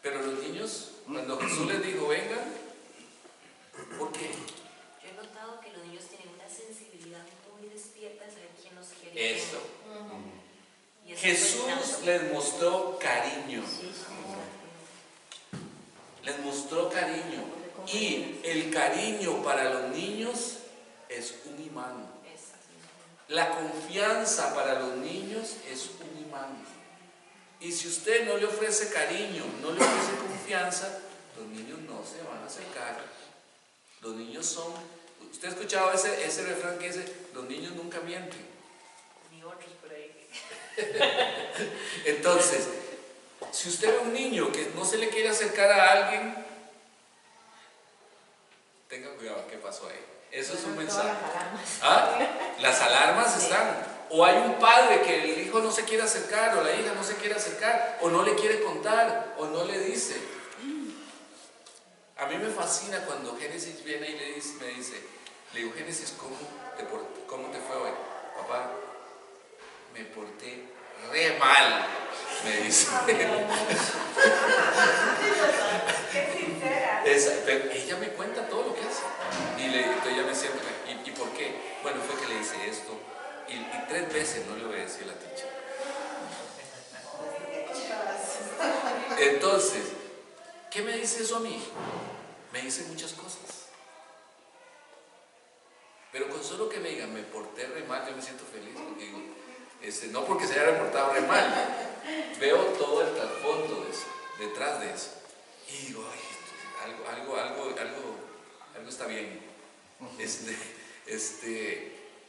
Pero los niños, cuando Jesús les dijo, vengan, ¿por qué? Yo he notado que los niños tienen una sensibilidad muy despierta de saber quién los quiere. Eso. Y eso Jesús les mostró cariño. Les mostró cariño. Y el cariño para los niños es un imán. La confianza para los niños es un imán. Y si usted no le ofrece cariño, no le ofrece confianza, los niños no se van a acercar. Los niños son... ¿Usted ha escuchado ese refrán que dice, los niños nunca mienten? Ni otros por ahí. Entonces, si usted ve a un niño que no se le quiere acercar a alguien, tenga cuidado, ¿qué pasó ahí? Eso es un mensaje. Las alarmas están. O hay un padre que el hijo no se quiere acercar, o la hija no se quiere acercar, o no le quiere contar, o no le dice. A mí me fascina cuando Génesis viene y me dice, le digo, Génesis, ¿cómo te fue hoy? Papá, me porté re mal, me dice. Qué sincera. Pero ella me cuenta todo lo que hace. Y entonces ella me siente, ¿y por qué? Bueno, fue que le hice esto. Y 3 veces no le obedecí a la teacher. Entonces, ¿qué me dice eso a mí? Me dice muchas cosas. Pero con solo que me digan, me porté re mal, yo me siento feliz. Porque digo, no porque se haya reportado re mal, veo todo el trasfondo de eso, detrás de eso. Y digo, ay, algo está bien.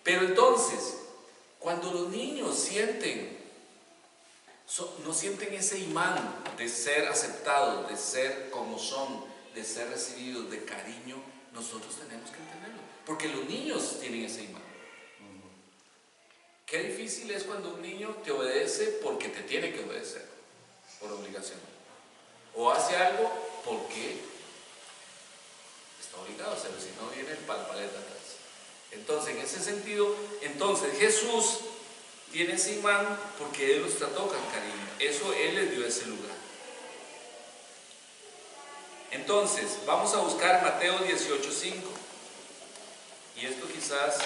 Pero entonces, cuando los niños no sienten ese imán de ser aceptados, de ser como son, de ser recibidos, de cariño, nosotros tenemos que entenderlo. Porque los niños tienen ese imán. Qué difícil es cuando un niño te obedece porque te tiene que obedecer, por obligación. O hace algo porque está obligado a hacerlo, si no viene el palpaleta atrás. Entonces, en ese sentido, Jesús tiene ese imán porque Él los trató con cariño. Eso Él les dio ese lugar. Entonces, vamos a buscar Mateo 18:5. Y esto quizás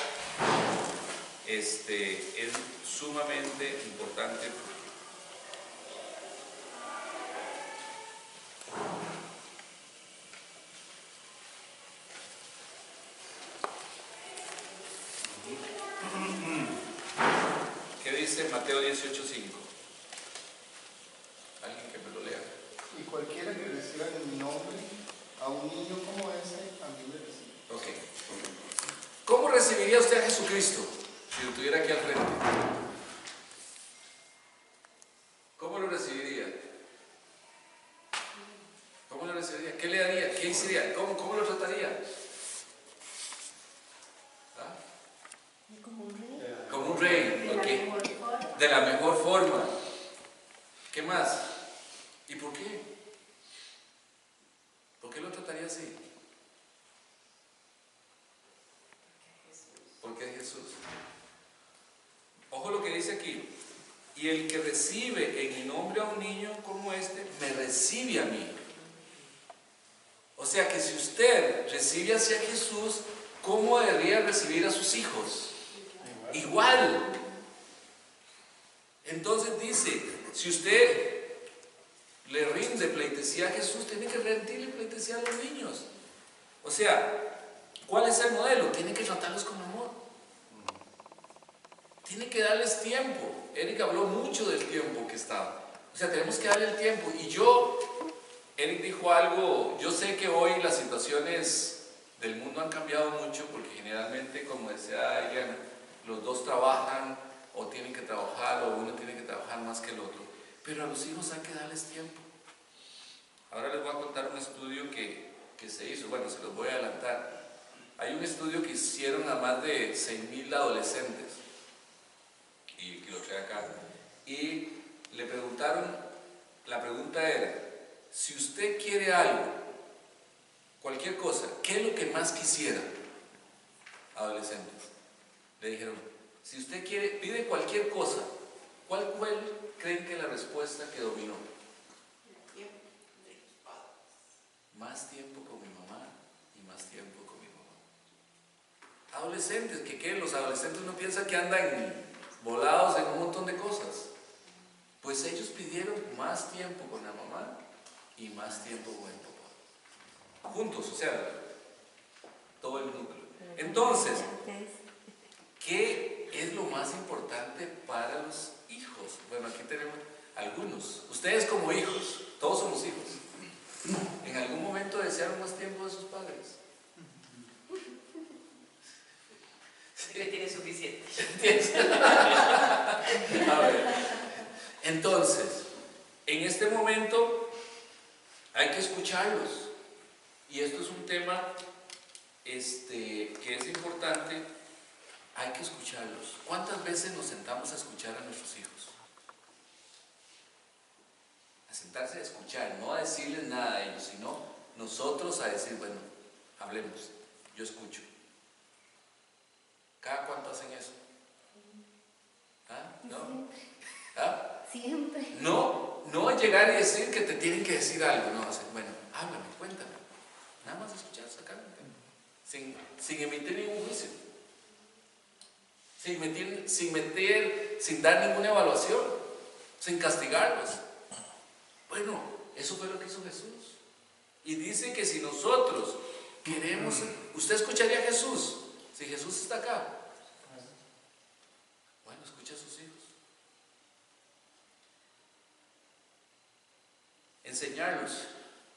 es sumamente importante. ¿Qué dice Mateo 18:5? Alguien que me lo lea. Y cualquiera que reciba en mi nombre a un niño como ese, también le recibe. Ok. ¿Cómo recibiría usted a Jesucristo si lo tuviera aquí al frente? ¿Cómo lo recibiría? ¿Cómo lo recibiría? ¿Qué le daría? ¿Qué hiciera? ¿Cómo lo trataría? ¿Ah? Como un rey. Como un rey, ok. De la mejor forma. ¿Qué más? ¿Y por qué? ¿Por qué lo trataría así? Porque es Jesús. Ojo lo que dice aquí. Y el que recibe en mi nombre a un niño como este, me recibe a mí. O sea que si usted recibe hacia Jesús, ¿cómo debería recibir a sus hijos? Igual. Entonces dice, si usted le rinde pleitesía a Jesús, tiene que rendirle pleitesía a los niños. O sea, ¿cuál es el modelo? Tiene que tratarlos con amor. Tiene que darles tiempo. Eric habló mucho del tiempo que estaba. O sea, tenemos que darle el tiempo. Y Eric dijo algo, yo sé que hoy las situaciones del mundo han cambiado mucho porque generalmente, como decía Eliana, los dos trabajan o tienen que trabajar o uno tiene que trabajar más que el otro. Pero a los hijos hay que darles tiempo. Ahora les voy a contar un estudio que se hizo. Bueno, se los voy a adelantar. Hay un estudio que hicieron a más de 6,000 adolescentes. Y lo trae acá. Y le preguntaron, la pregunta era, si usted quiere algo, cualquier cosa, ¿qué es lo que más quisiera? Adolescentes. Le dijeron, si usted pide cualquier cosa, ¿cuál creen que es la respuesta que dominó? Más tiempo con mi mamá y más tiempo con mi mamá. Adolescentes, ¿qué? Los adolescentes no piensan que andan volados en un montón de cosas. Pues ellos pidieron más tiempo con la mamá y más tiempo con el papá. Juntos, o sea, todo el núcleo. Entonces, ¿qué es lo más importante para los hijos? Bueno, aquí tenemos algunos. Ustedes como hijos, todos somos hijos. ¿En algún momento desearon más tiempo de sus padres? Que tiene suficiente. A ver, entonces, en este momento hay que escucharlos. Y esto es un tema que es importante. Hay que escucharlos. ¿Cuántas veces nos sentamos a escuchar a nuestros hijos? A sentarse a escuchar, no a decirles nada a ellos, sino nosotros a decir, bueno, hablemos, yo escucho. ¿Cada cuánto hacen eso? ¿Ah? ¿No? ¿Ah? Siempre. No a llegar y decir que te tienen que decir algo, no, hacer, bueno, háblame, cuéntame. Nada más escuchar, sacar un tema. Sin emitir ningún juicio. Sin dar ninguna evaluación. Sin castigarlos. Bueno, eso fue lo que hizo Jesús. Y dice que si nosotros queremos, ¿usted escucharía a Jesús? Si Jesús está acá. Bueno, escucha a sus hijos. Enseñarlos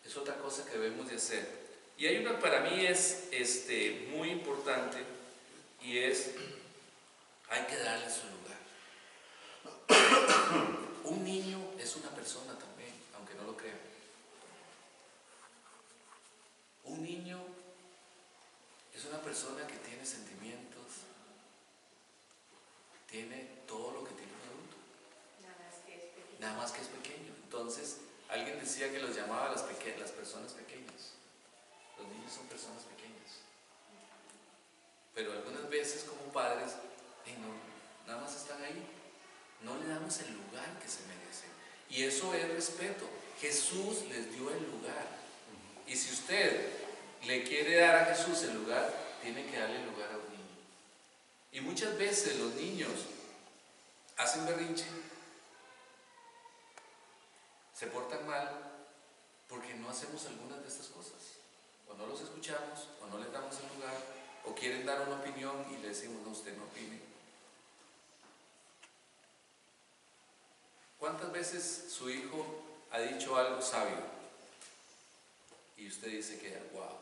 es otra cosa que debemos de hacer. Y hay una, para mí es muy importante, y es, hay que darle su lugar. Un niño es una persona también, aunque no lo crean. Un niño es una persona que tiene sentimientos, tiene todo lo que tiene un adulto. Nada más que es pequeño. Entonces, alguien decía que los llamaba las personas pequeñas. Los niños son personas pequeñas. Pero algunas veces como padres, nada más están ahí. No le damos el lugar que se merecen. Y eso es respeto. Jesús les dio el lugar. Y si usted le quiere dar a Jesús el lugar, tiene que darle el lugar a un niño. Y muchas veces los niños hacen berrinche, se portan mal, porque no hacemos algunas de estas cosas. O no los escuchamos, o no les damos el lugar, o quieren dar una opinión y le decimos, no, usted no opine. ¿Cuántas veces su hijo ha dicho algo sabio? Y usted dice que, wow.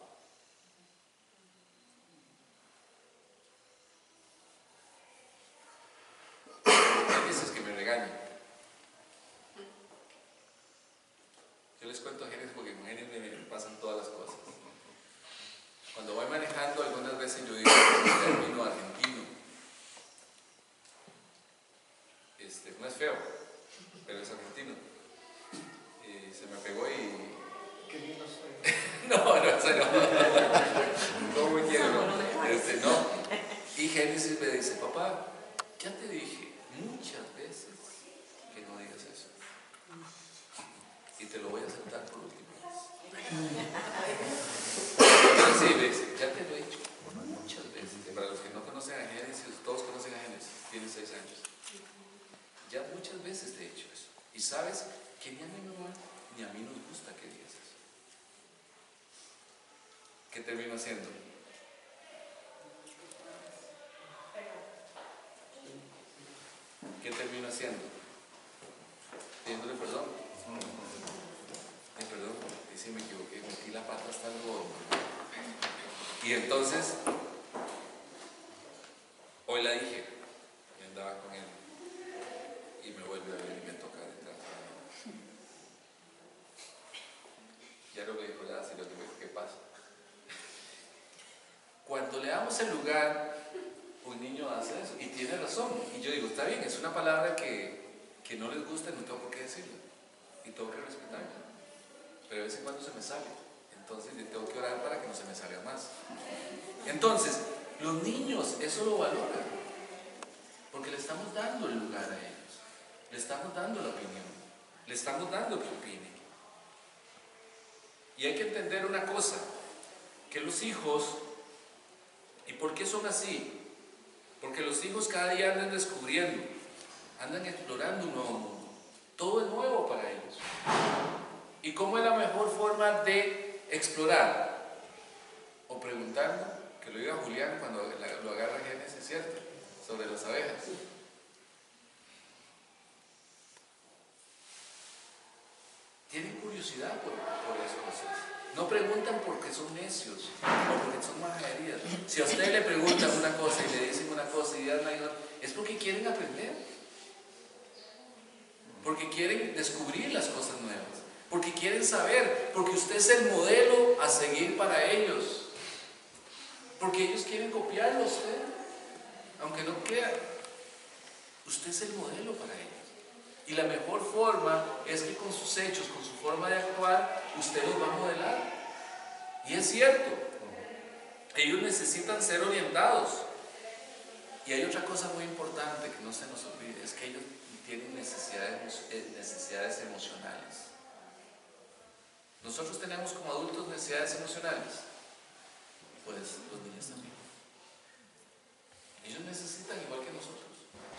Hay veces que me regañan. Yo les cuento a Génesis porque con Génesis me pasan todas las cosas. Cuando voy manejando, algunas veces yo digo un término argentino. No es feo, pero es argentino. Y se me pegó y... Qué lindo soy. No, eso no. No me quiero, no. No. Y Génesis me dice, papá, ya te dije muchas veces que no digas eso. Y te lo voy a aceptar por última vez. Sí, me dice, ya te lo he dicho muchas veces. Para los que no conocen a Génesis, todos conocen a Génesis, tiene 6 años. Ya muchas veces te he dicho eso. Y sabes que ni a mi mamá ni a mí nos gusta que digas eso. ¿Qué termino haciendo? ¿Qué termino haciendo? Pidiéndole perdón. Perdón, y si me equivoqué, metí la pata hasta el gordo. Y entonces, hoy la dije, y andaba con él. Y me vuelve a ver y me toca detrás. Ya no me dijo nada, sino que me dijo, ¿qué pasa? Cuando le damos el lugar, un niño hace eso, y tiene razón. Y yo digo, está bien, es una palabra que no les gusta, no tengo por qué decirlo. Y tengo que respetarla. Pero de vez en cuando se me sale. Entonces yo tengo que orar para que no se me salga más. Entonces, los niños eso lo valoran, porque le estamos dando el lugar a ellos, le estamos dando la opinión, le estamos dando que opinen. Y hay que entender una cosa, que los hijos, ¿y por qué son así? Porque los hijos cada día andan descubriendo, andan explorando un nuevo mundo, todo es nuevo para ellos. ¿Y cómo es la mejor forma de explorar? O preguntando, que lo diga Julián cuando lo agarra Génesis, ¿cierto? Sobre las abejas. Tienen curiosidad por las cosas. No preguntan porque son necios o porque son majaderías. Si a usted le preguntan una cosa y le dicen una cosa y dan la otra, es porque quieren aprender. Porque quieren descubrir las cosas nuevas. Porque quieren saber. Porque usted es el modelo a seguir para ellos. Porque ellos quieren copiarlo a usted. Aunque no crea. Usted es el modelo para ellos. Y la mejor forma es que con sus hechos, con su forma de actuar, usted los va a modelar. Y es cierto, ellos necesitan ser orientados. Y hay otra cosa muy importante que no se nos olvide, es que ellos tienen necesidades emocionales. Nosotros tenemos como adultos necesidades emocionales, pues los niños también. Ellos necesitan igual que nosotros,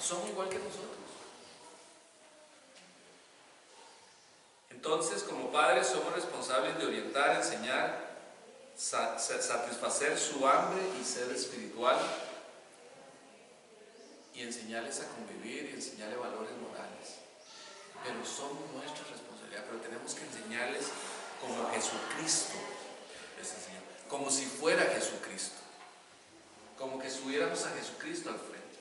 son igual que nosotros. Entonces, como padres somos responsables de orientar, enseñar, satisfacer su hambre y sed espiritual y enseñarles a convivir y enseñarles valores morales. Pero somos nuestra responsabilidad, pero tenemos que enseñarles como Jesucristo les enseñó, como si fuera Jesucristo, como que subiéramos a Jesucristo al frente.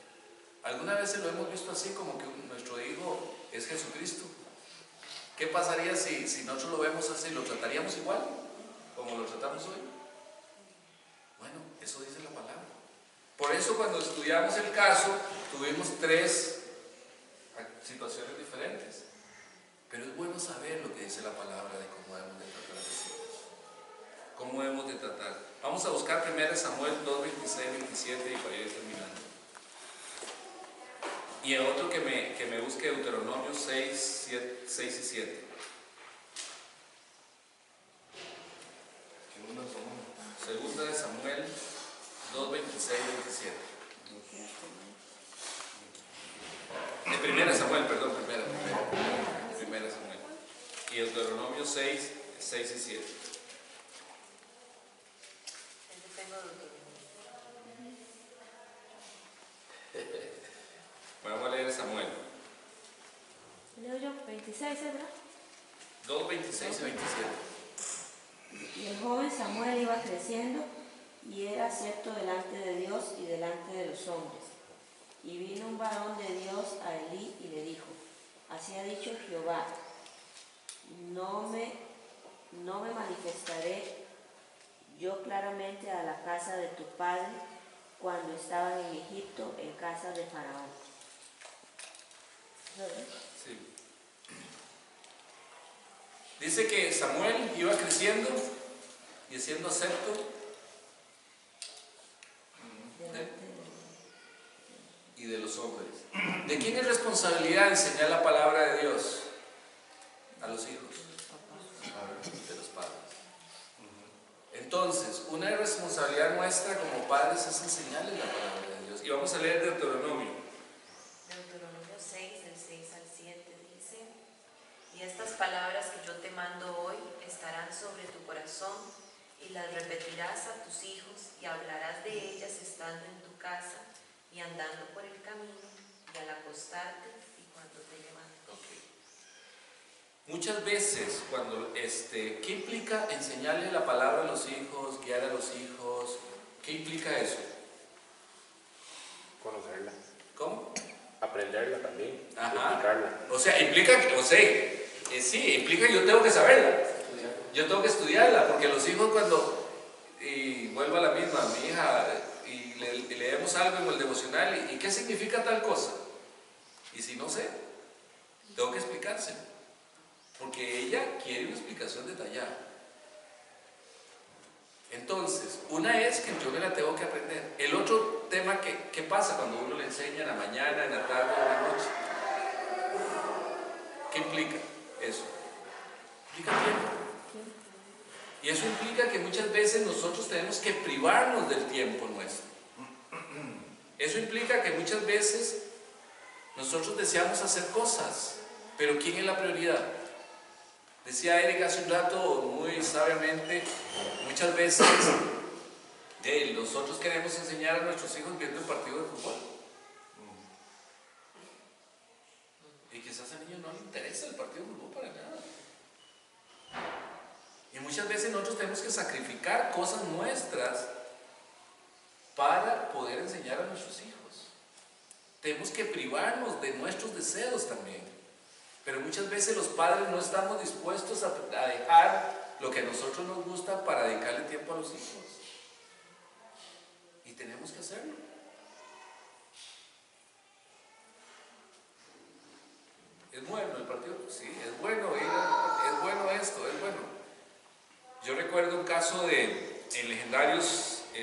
¿Alguna vez lo hemos visto así, como que nuestro hijo es Jesucristo? ¿Qué pasaría si nosotros lo vemos así? ¿Lo trataríamos igual como lo tratamos hoy? Bueno, eso dice la palabra. Por eso cuando estudiamos el caso tuvimos 3 situaciones diferentes. Pero es bueno saber lo que dice la palabra de cómo debemos de tratar a los hijos. ¿Cómo debemos de tratar? Vamos a buscar 1 Samuel 2, 26, 27 y para ir terminando. Y el otro que me busque Deuteronomio 6 y 7. Segunda de Samuel 2, 26 y 27. De Primera Samuel, perdón, Primera Samuel. Y el Deuteronomio 6 y 7. Vamos a leer Samuel. Leo yo 26, ¿verdad? 2, 26 y 27. Y el joven Samuel iba creciendo y era acepto delante de Dios y delante de los hombres. Y vino un varón de Dios a Elí y le dijo: así ha dicho Jehová, no me manifestaré yo claramente a la casa de tu padre cuando estaban en Egipto en casa de Faraón. Sí. Dice que Samuel iba creciendo y siendo acepto y de los hombres. ¿De quién es responsabilidad enseñar la palabra de Dios? A los hijos, de los padres. Entonces, una responsabilidad nuestra como padres es enseñarles la palabra de Dios. Y vamos a leer Deuteronomio. Deuteronomio 6, del 6 al 7 dice: y estas palabras que yo te mando hoy estarán sobre tu corazón, y las repetirás a tus hijos, y hablarás de ellas estando en tu casa, y andando por el camino, y al acostarte, y cuando te levantes. Okay. Muchas veces, cuando ¿qué implica enseñarle la palabra a los hijos, guiar a los hijos? ¿Qué implica eso? Conocerla. ¿Cómo? Aprenderla también. Ajá. Explicarla. O sea, implica sí, implica que yo tengo que saberla. Yo tengo que estudiarla, porque los hijos cuando, y vuelvo a la misma, mi hija, y leemos algo en el devocional, ¿y qué significa tal cosa? Y si no sé, tengo que explicárselo, porque ella quiere una explicación detallada. Entonces, una es que yo me la tengo que aprender. El otro tema, ¿qué pasa cuando uno le enseña en la mañana, en la tarde o en la noche? ¿Qué implica eso? Implica tiempo. Y eso implica que muchas veces nosotros tenemos que privarnos del tiempo nuestro. Eso implica que muchas veces nosotros deseamos hacer cosas, pero ¿quién es la prioridad? Decía Eric hace un rato muy sabiamente, muchas veces nosotros queremos enseñar a nuestros hijos viendo el partido de fútbol. Y quizás al niño no le interesa el partido de fútbol para nada. Y muchas veces nosotros tenemos que sacrificar cosas nuestras para poder enseñar a nuestros hijos. Tenemos que privarnos de nuestros deseos también. Pero muchas veces los padres no estamos dispuestos a dejar lo que a nosotros nos gusta para dedicarle tiempo a los hijos. Y tenemos que hacerlo. ¿Es bueno el partido? Sí, es bueno ir, es bueno esto, es bueno. Yo recuerdo un caso en Legendarios, y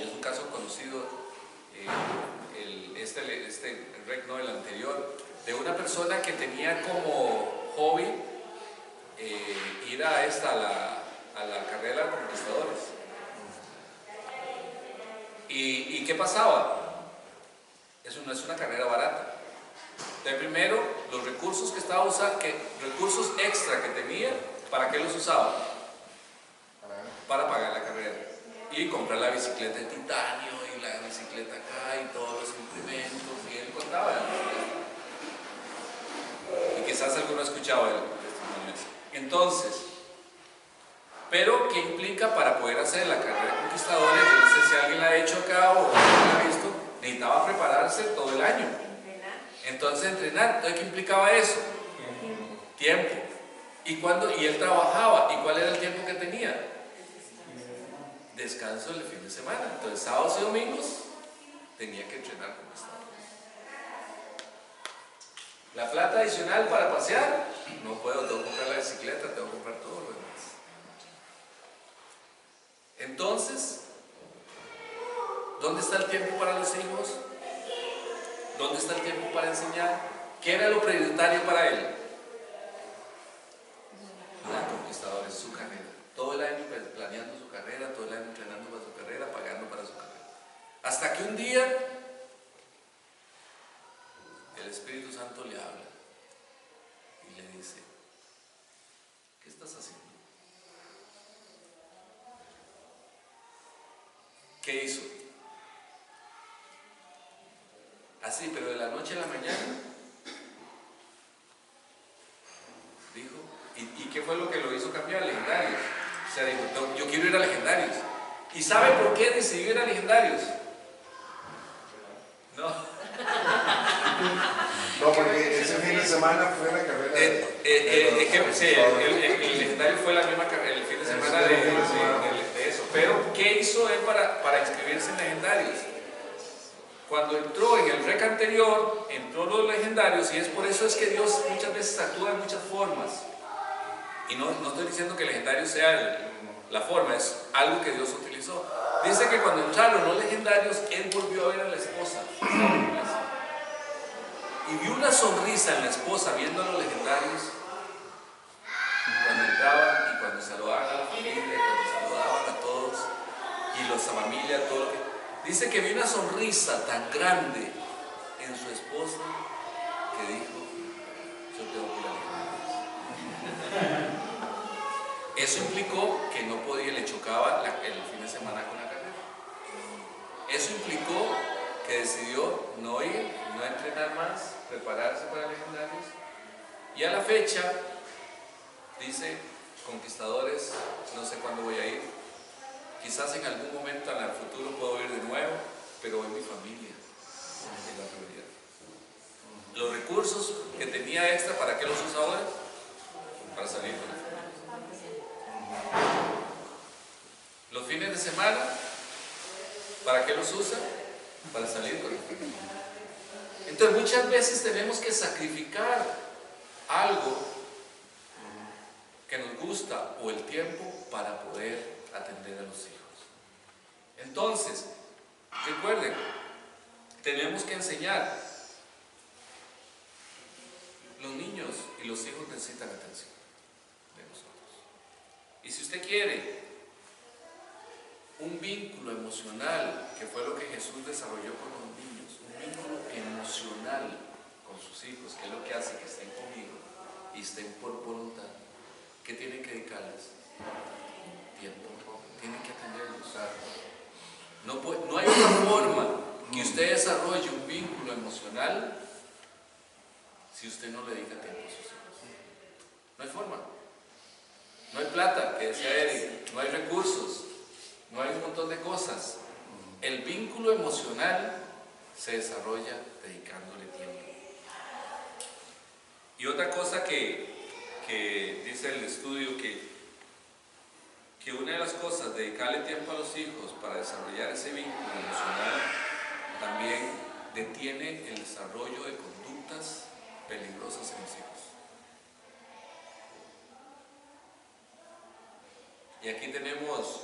es un caso conocido, el rec, no, el anterior, de una persona que tenía como hobby ir a la carrera de conquistadores. ¿Y qué pasaba? Eso no es una carrera barata. Entonces, primero, los recursos que estaba usando, recursos extra que tenía, ¿para qué los usaba? Para pagar la carrera. Y comprar la bicicleta de titanio, y la bicicleta acá, y todos los implementos, y él contaba. Y quizás alguno escuchaba el testimonio. Entonces, pero ¿qué implica para poder hacer la carrera de conquistadores? Yo no sé si alguien la ha hecho acá o alguien la ha visto. Necesitaba prepararse todo el año. Entonces entrenar. Entonces, ¿qué implicaba eso? Tiempo. Y él trabajaba. ¿Y cuál era el tiempo que tenía? Descanso el fin de semana. Entonces, sábados y domingos tenía que entrenar conquistadores. La plata adicional para pasear, no puedo, tengo que comprar la bicicleta, tengo que comprar todo lo demás. Entonces, ¿dónde está el tiempo para los hijos? ¿Dónde está el tiempo para enseñar? ¿Qué era lo prioritario para él? La conquistadores, su carrera. Todo el año planeando su carrera, todo el año entrenando para su carrera, pagando para su carrera. Hasta que un día el Espíritu Santo le habla y le dice: ¿qué estás haciendo? ¿Qué hizo? Así, pero de la noche a la mañana dijo, ¿y qué fue lo que lo hizo cambiar? Legendarios. O sea, dijo, no, yo quiero ir a Legendarios. ¿Y sabe por qué decidió ir a Legendarios? No. No, porque ese fin de semana fue la carrera. Sí, el Legendario fue la misma carrera, el fin de semana de eso. Pero, ¿qué hizo él para inscribirse en Legendarios? Cuando entró en el rec anterior, entró los Legendarios, y es por eso es que Dios muchas veces actúa de muchas formas. Y no estoy diciendo que Legendario sea la forma, es algo que Dios utilizó. Dice que cuando entraron los Legendarios, él volvió a ver a la esposa. Y vio una sonrisa en la esposa viendo a los Legendarios cuando entraban y cuando saludaban a la familia, cuando saludaban a todos y los a familia, todo lo que... Dice que vio una sonrisa tan grande en su esposa que dijo: yo tengo que ir a Legendarios. Eso implicó que no podía, le chocaba el fin de semana con la carrera. Eso implicó que decidió no ir, no entrenar más, prepararse para Legendarios. Y a la fecha, dice, conquistadores, no sé cuándo voy a ir. Quizás en algún momento en el futuro puedo ir de nuevo, pero hoy mi familia es la prioridad. Los recursos que tenía extra, ¿para qué los usa ahora? Para salir con la familia. Los fines de semana, ¿para qué los usa? Para salir con la familia. Entonces muchas veces tenemos que sacrificar algo que nos gusta gusta o el tiempo para poder atender a los hijos. Entonces, recuerden, tenemos que enseñar. Los niños y los hijos necesitan atención de nosotros. Y si usted quiere un vínculo emocional, que fue lo que Jesús desarrolló con los niños, un vínculo emocional con sus hijos, que es lo que hace que estén conmigo y estén por voluntad, ¿qué tienen que dedicarles? Tiempo. Tienen que atenderlos. No hay otra forma que usted desarrolle un vínculo emocional si usted no le dedica tiempo a sus hijos. No hay forma. No hay plata, que decía Eric, no hay recursos, no hay un montón de cosas. El vínculo emocional se desarrolla dedicándole tiempo. Y otra cosa que dice el estudio, que una de las cosas, dedicarle tiempo a los hijos para desarrollar ese vínculo emocional, también detiene el desarrollo de conductas peligrosas en los hijos. Y aquí tenemos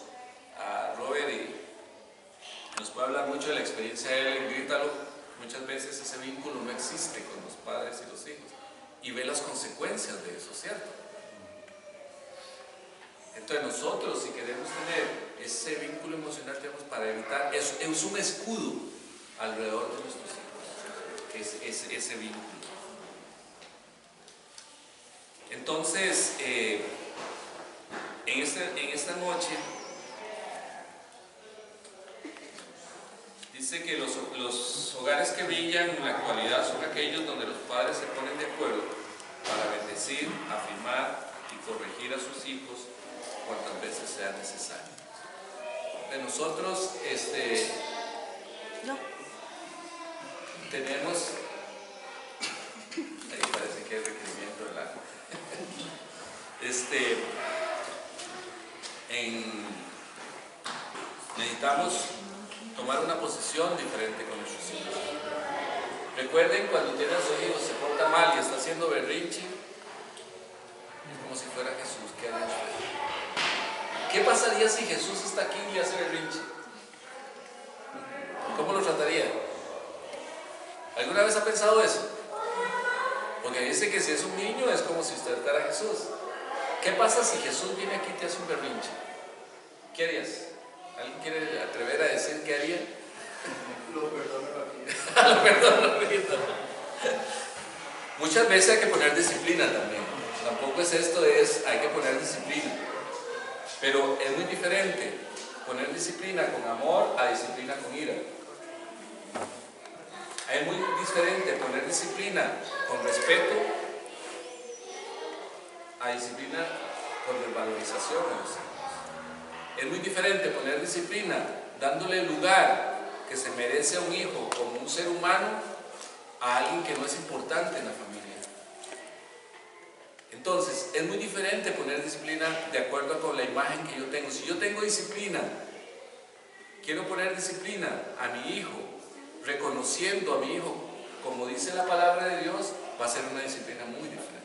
a Robert y nos puede hablar mucho de la experiencia de él en Grítalo. Muchas veces ese vínculo no existe con los padres y los hijos y ve las consecuencias de eso, ¿cierto? Entonces nosotros, si queremos tener ese vínculo emocional, tenemos para evitar, es un escudo alrededor de nuestros hijos, es ese vínculo. Entonces, en esta noche, dice que los hogares que brillan en la actualidad son aquellos donde los padres se ponen de acuerdo para bendecir, afirmar y corregir a sus hijos cuantas veces sea necesario. De nosotros, tenemos, ahí parece que hay requerimiento del agua. Necesitamos tomar una posición diferente con nuestros hijos. Recuerden, cuando tienen a sus hijos, se porta mal y está haciendo berrinche, es como si fuera Jesús. ¿Qué haría usted? ¿Qué pasaría si Jesús está aquí y hace berrinche? ¿Cómo lo trataría? ¿Alguna vez ha pensado eso? Porque dice que si es un niño es como si usted fuera Jesús. ¿Qué pasa si Jesús viene aquí y te hace un berrinche? ¿Qué harías? ¿Alguien quiere atrever a decir qué haría? Lo perdono. Lo perdono. Muchas veces hay que poner disciplina también. Tampoco es esto, hay que poner disciplina. Pero es muy diferente poner disciplina con amor a disciplina con ira. Es muy diferente poner disciplina con respeto a disciplina con desvalorización a los hijos. Es muy diferente poner disciplina dándole el lugar que se merece a un hijo como un ser humano a alguien que no es importante en la familia. Entonces, es muy diferente poner disciplina de acuerdo con la imagen que yo tengo. Si yo tengo disciplina, quiero poner disciplina a mi hijo, reconociendo a mi hijo, como dice la palabra de Dios, va a ser una disciplina muy diferente.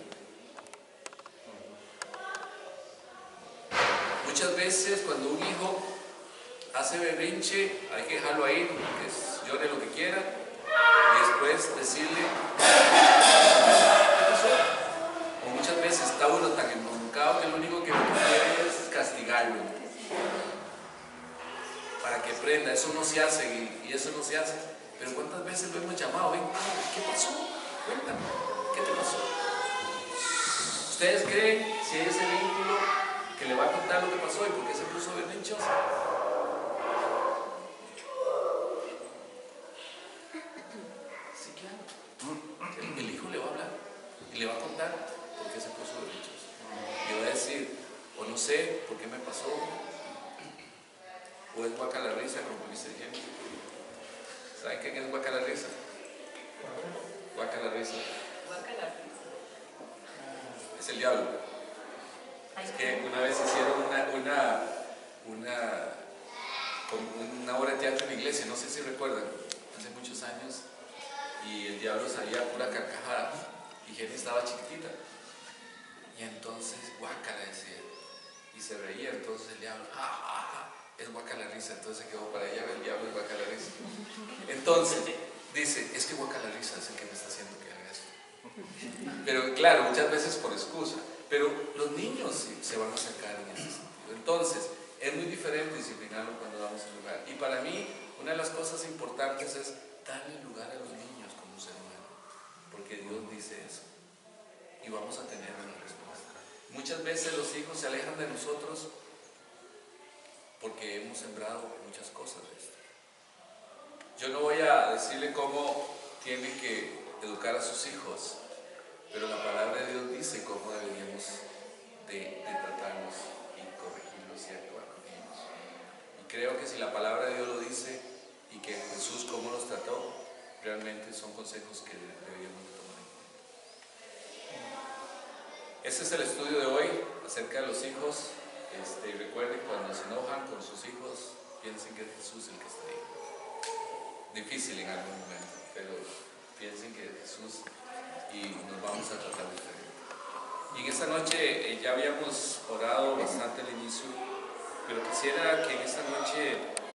Muchas veces cuando un hijo hace berrinche, hay que dejarlo ahí, que llore lo que quiera, y después decirle, ¿qué pasó? O muchas veces está uno tan embroncado que lo único que quiere es castigarlo, para que aprenda. Eso no se hace y eso no se hace. Pero ¿cuántas veces lo hemos llamado? Ven, ¿qué pasó? Cuéntame, ¿qué te pasó? ¿Ustedes creen si hay ese vínculo que le va a contar lo que pasó y por qué se puso berrinchoso? Sí, claro. El hijo le va a hablar y le va a contar por qué se puso berrinchoso. Le va a decir, o no sé por qué me pasó, o es guaca la risa, como dice Jenny. ¿Saben qué es guaca la risa? Guaca la risa. Es el diablo. Es que una vez hicieron una obra de teatro en la iglesia, no sé si recuerdan, hace muchos años, y el diablo salía a pura carcajada y Jenny estaba chiquitita. Y entonces, guácala, decía. Y se reía, entonces el diablo, ¡ja, ja, ja! Es guácala risa. Entonces se quedó para allá, el diablo es guácala risa. Entonces, dice, es que guácala risa es el que me está haciendo que haga esto. Pero claro, muchas veces por excusa. Pero los niños sí se van a acercar en ese sentido. Entonces, es muy diferente disciplinarlo cuando damos el lugar. Y para mí, una de las cosas importantes es darle lugar a los niños como un ser humano. Porque Dios dice eso. Y vamos a tener una respuesta. Muchas veces los hijos se alejan de nosotros porque hemos sembrado muchas cosas de esto. Yo no voy a decirle cómo tiene que educar a sus hijos, pero la palabra de Dios dice cómo deberíamos de tratarlos y corregirlos y actuar con ellos. Y creo que si la palabra de Dios lo dice y que Jesús cómo los trató, realmente son consejos que deberíamos de tomar en cuenta. Este es el estudio de hoy acerca de los hijos. Recuerden, cuando se enojan con sus hijos, piensen que es Jesús el que está ahí. Difícil en algún momento, pero piensen que es Jesús y nos vamos a tratar diferente. Y en esta noche ya habíamos orado bastante al inicio, pero quisiera que en esta noche